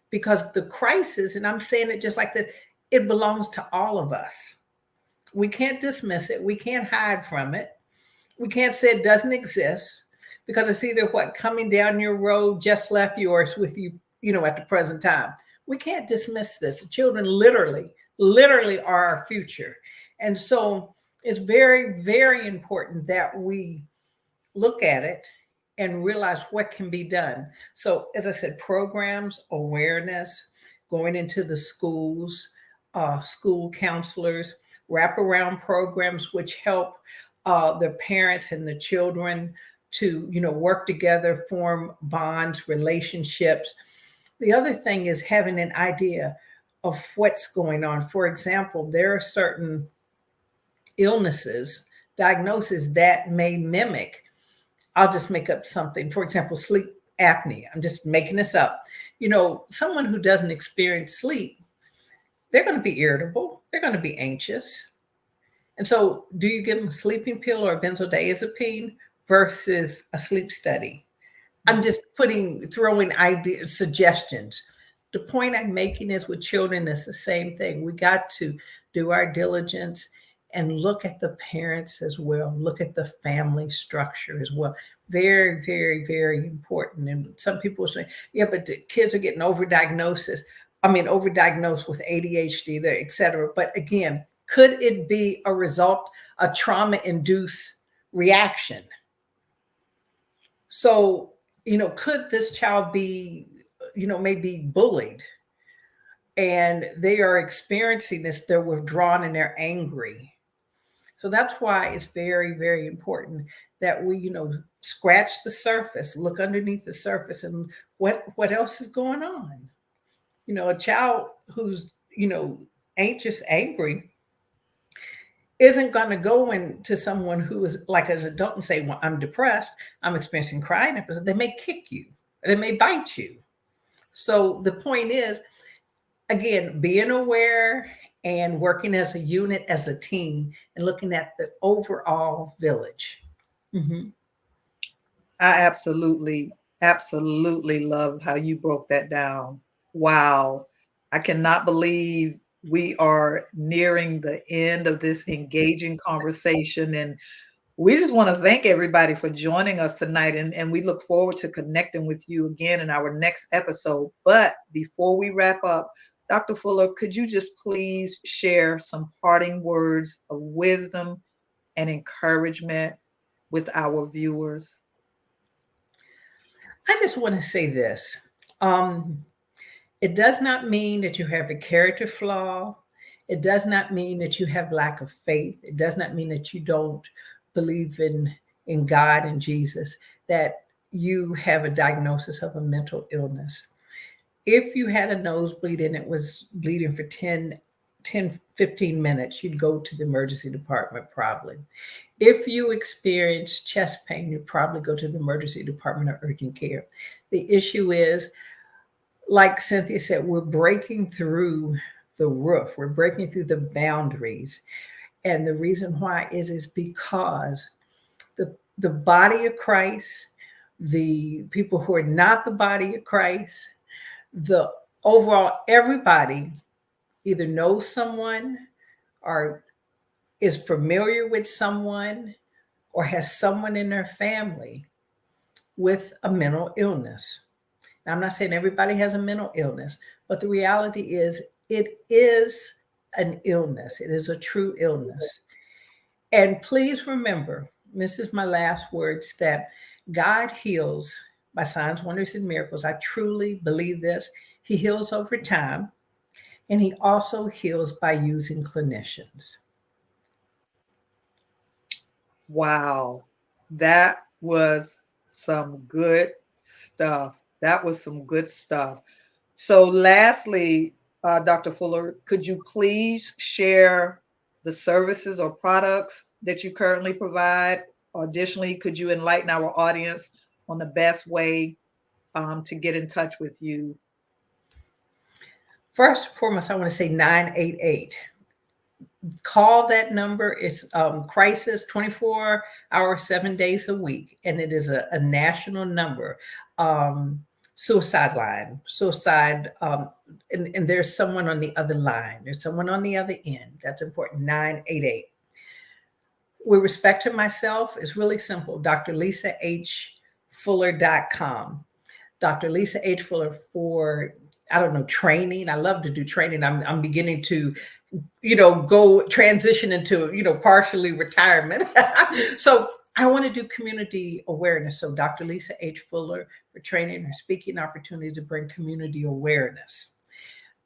Because the crisis, and I'm saying it just like that, it belongs to all of us. We can't dismiss it. We can't hide from it. We can't say it doesn't exist, because it's either what coming down your road, just left you, or it's with you, at the present time. We can't dismiss this. The children literally are our future. And so it's very, very important that we look at it and realize what can be done. So, as I said, programs, awareness, going into the schools, school counselors, wraparound programs which help the parents and the children to, work together, form bonds, relationships. The other thing is having an idea of what's going on. For example, there are certain illnesses, diagnoses that may mimic, I'll just make up something. For example, sleep apnea. I'm just making this up. Someone who doesn't experience sleep, they're going to be irritable. They're going to be anxious. And so do you give them a sleeping pill or a benzodiazepine versus a sleep study? I'm just throwing ideas, suggestions. The point I'm making is, with children, it's the same thing. We got to do our diligence and look at the parents as well. Look at the family structure as well. Very, very, very important. And some people say, yeah, but the kids are getting overdiagnosed with ADHD, et cetera. But again, could it be a result, a trauma-induced reaction? So, could this child be, maybe bullied, and they are experiencing this, they're withdrawn and they're angry. So that's why it's very, very important that we, scratch the surface, look underneath the surface, and what else is going on? A child who's, anxious, angry, isn't going to go into someone who is like an adult and say, well, I'm depressed, I'm experiencing crying episodes. They may kick you, they may bite you. So the point is, again, being aware and working as a unit, as a team, and looking at the overall village. Mm-hmm. I absolutely love how you broke that down. Wow. I cannot believe we are nearing the end of this engaging conversation. And we just want to thank everybody for joining us tonight. And we look forward to connecting with you again in our next episode. But before we wrap up, Dr. Fuller, could you just please share some parting words of wisdom and encouragement with our viewers? I just want to say this. Um, it does not mean that you have a character flaw. It does not mean that you have lack of faith. It does not mean that you don't believe in God and Jesus, that you have a diagnosis of a mental illness. If you had a nosebleed and it was bleeding for 15 minutes, you'd go to the emergency department probably. If you experience chest pain, you'd probably go to the emergency department or urgent care. The issue is, like Cynthia said, we're breaking through the roof, we're breaking through the boundaries. And the reason why is because the body of Christ, the people who are not the body of Christ, the overall everybody either knows someone or is familiar with someone or has someone in their family with a mental illness. Now, I'm not saying everybody has a mental illness, but the reality is it is an illness. It is a true illness. And please remember, this is my last words, that God heals by signs, wonders, and miracles. I truly believe this. He heals over time, and he also heals by using clinicians. Wow, that was some good stuff. That was some good stuff. So, lastly, Dr. Fuller, could you please share the services or products that you currently provide? Additionally, could you enlighten our audience on the best way to get in touch with you? First and foremost, I want to say 988. Call that number. It's crisis 24 hours, 7 days a week, and it is a national number. Suicide line, suicide, and there's someone on the other line. There's someone on the other end. That's important. 988. With respect to myself, it's really simple. drlisahfuller.com. Dr. Lisa H. Fuller for, I don't know, training. I love to do training. I'm beginning to, go transition into, partially retirement. So I want to do community awareness. So Dr. Lisa H. Fuller for training or speaking opportunities to bring community awareness.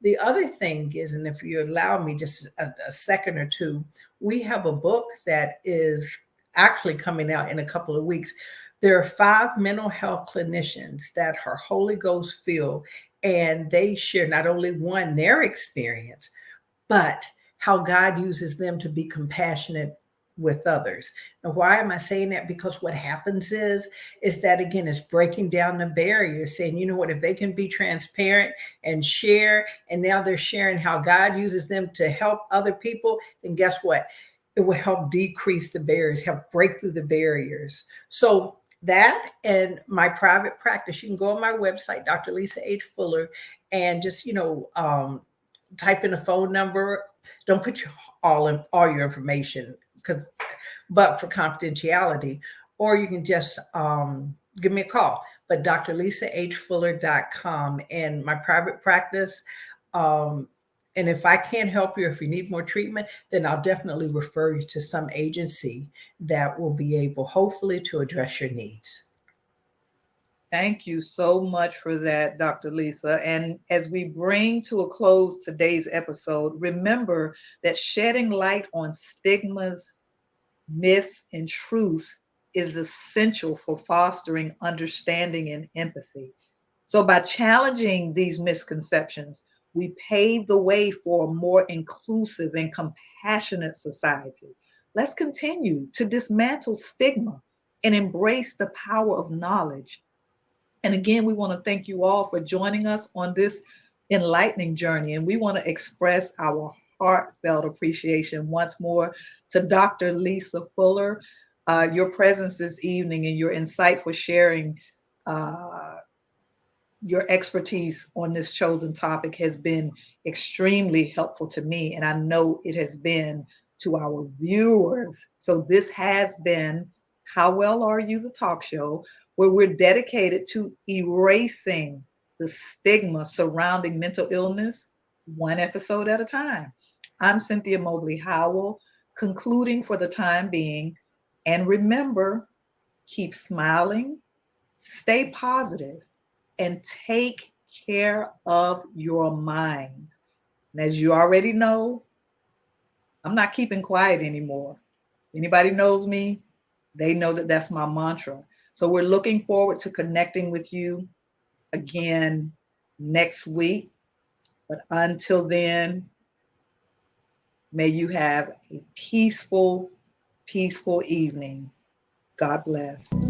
The other thing is, and if you allow me just a second or two, we have a book that is actually coming out in a couple of weeks. There are 5 mental health clinicians that are Holy Ghost filled, and they share not only one, their experience, but how God uses them to be compassionate with others. Now, why am I saying that? Because what happens is that, again, it's breaking down the barrier, saying, you know what, if they can be transparent and share, and now they're sharing how God uses them to help other people, then guess what? It will help decrease the barriers, help break through the barriers. So that and my private practice, you can go on my website, Dr. Lisa H. Fuller, and just, type in a phone number. Don't put all your information, but for confidentiality, or you can just give me a call. But drlisahfuller.com, and my private practice. And if I can't help you, if you need more treatment, then I'll definitely refer you to some agency that will be able, hopefully, to address your needs. Thank you so much for that, Dr. Lisa. And as we bring to a close today's episode, remember that shedding light on stigmas, myths, and truth is essential for fostering understanding and empathy. So, by challenging these misconceptions, we pave the way for a more inclusive and compassionate society. Let's continue to dismantle stigma and embrace the power of knowledge. And again, we want to thank you all for joining us on this enlightening journey. And we want to express our heartfelt appreciation once more to Dr. Lisa Fuller. Your presence this evening and your insightful sharing your expertise on this chosen topic has been extremely helpful to me. And I know it has been to our viewers. So this has been How Well Are You, the talk show, where we're dedicated to erasing the stigma surrounding mental illness, one episode at a time. I'm Cynthia Mobley Howell, concluding for the time being. And remember, keep smiling, stay positive, and take care of your minds. And as you already know, I'm not keeping quiet anymore. Anybody knows me, they know that that's my mantra. So we're looking forward to connecting with you again next week. But until then, may you have a peaceful, peaceful evening. God bless.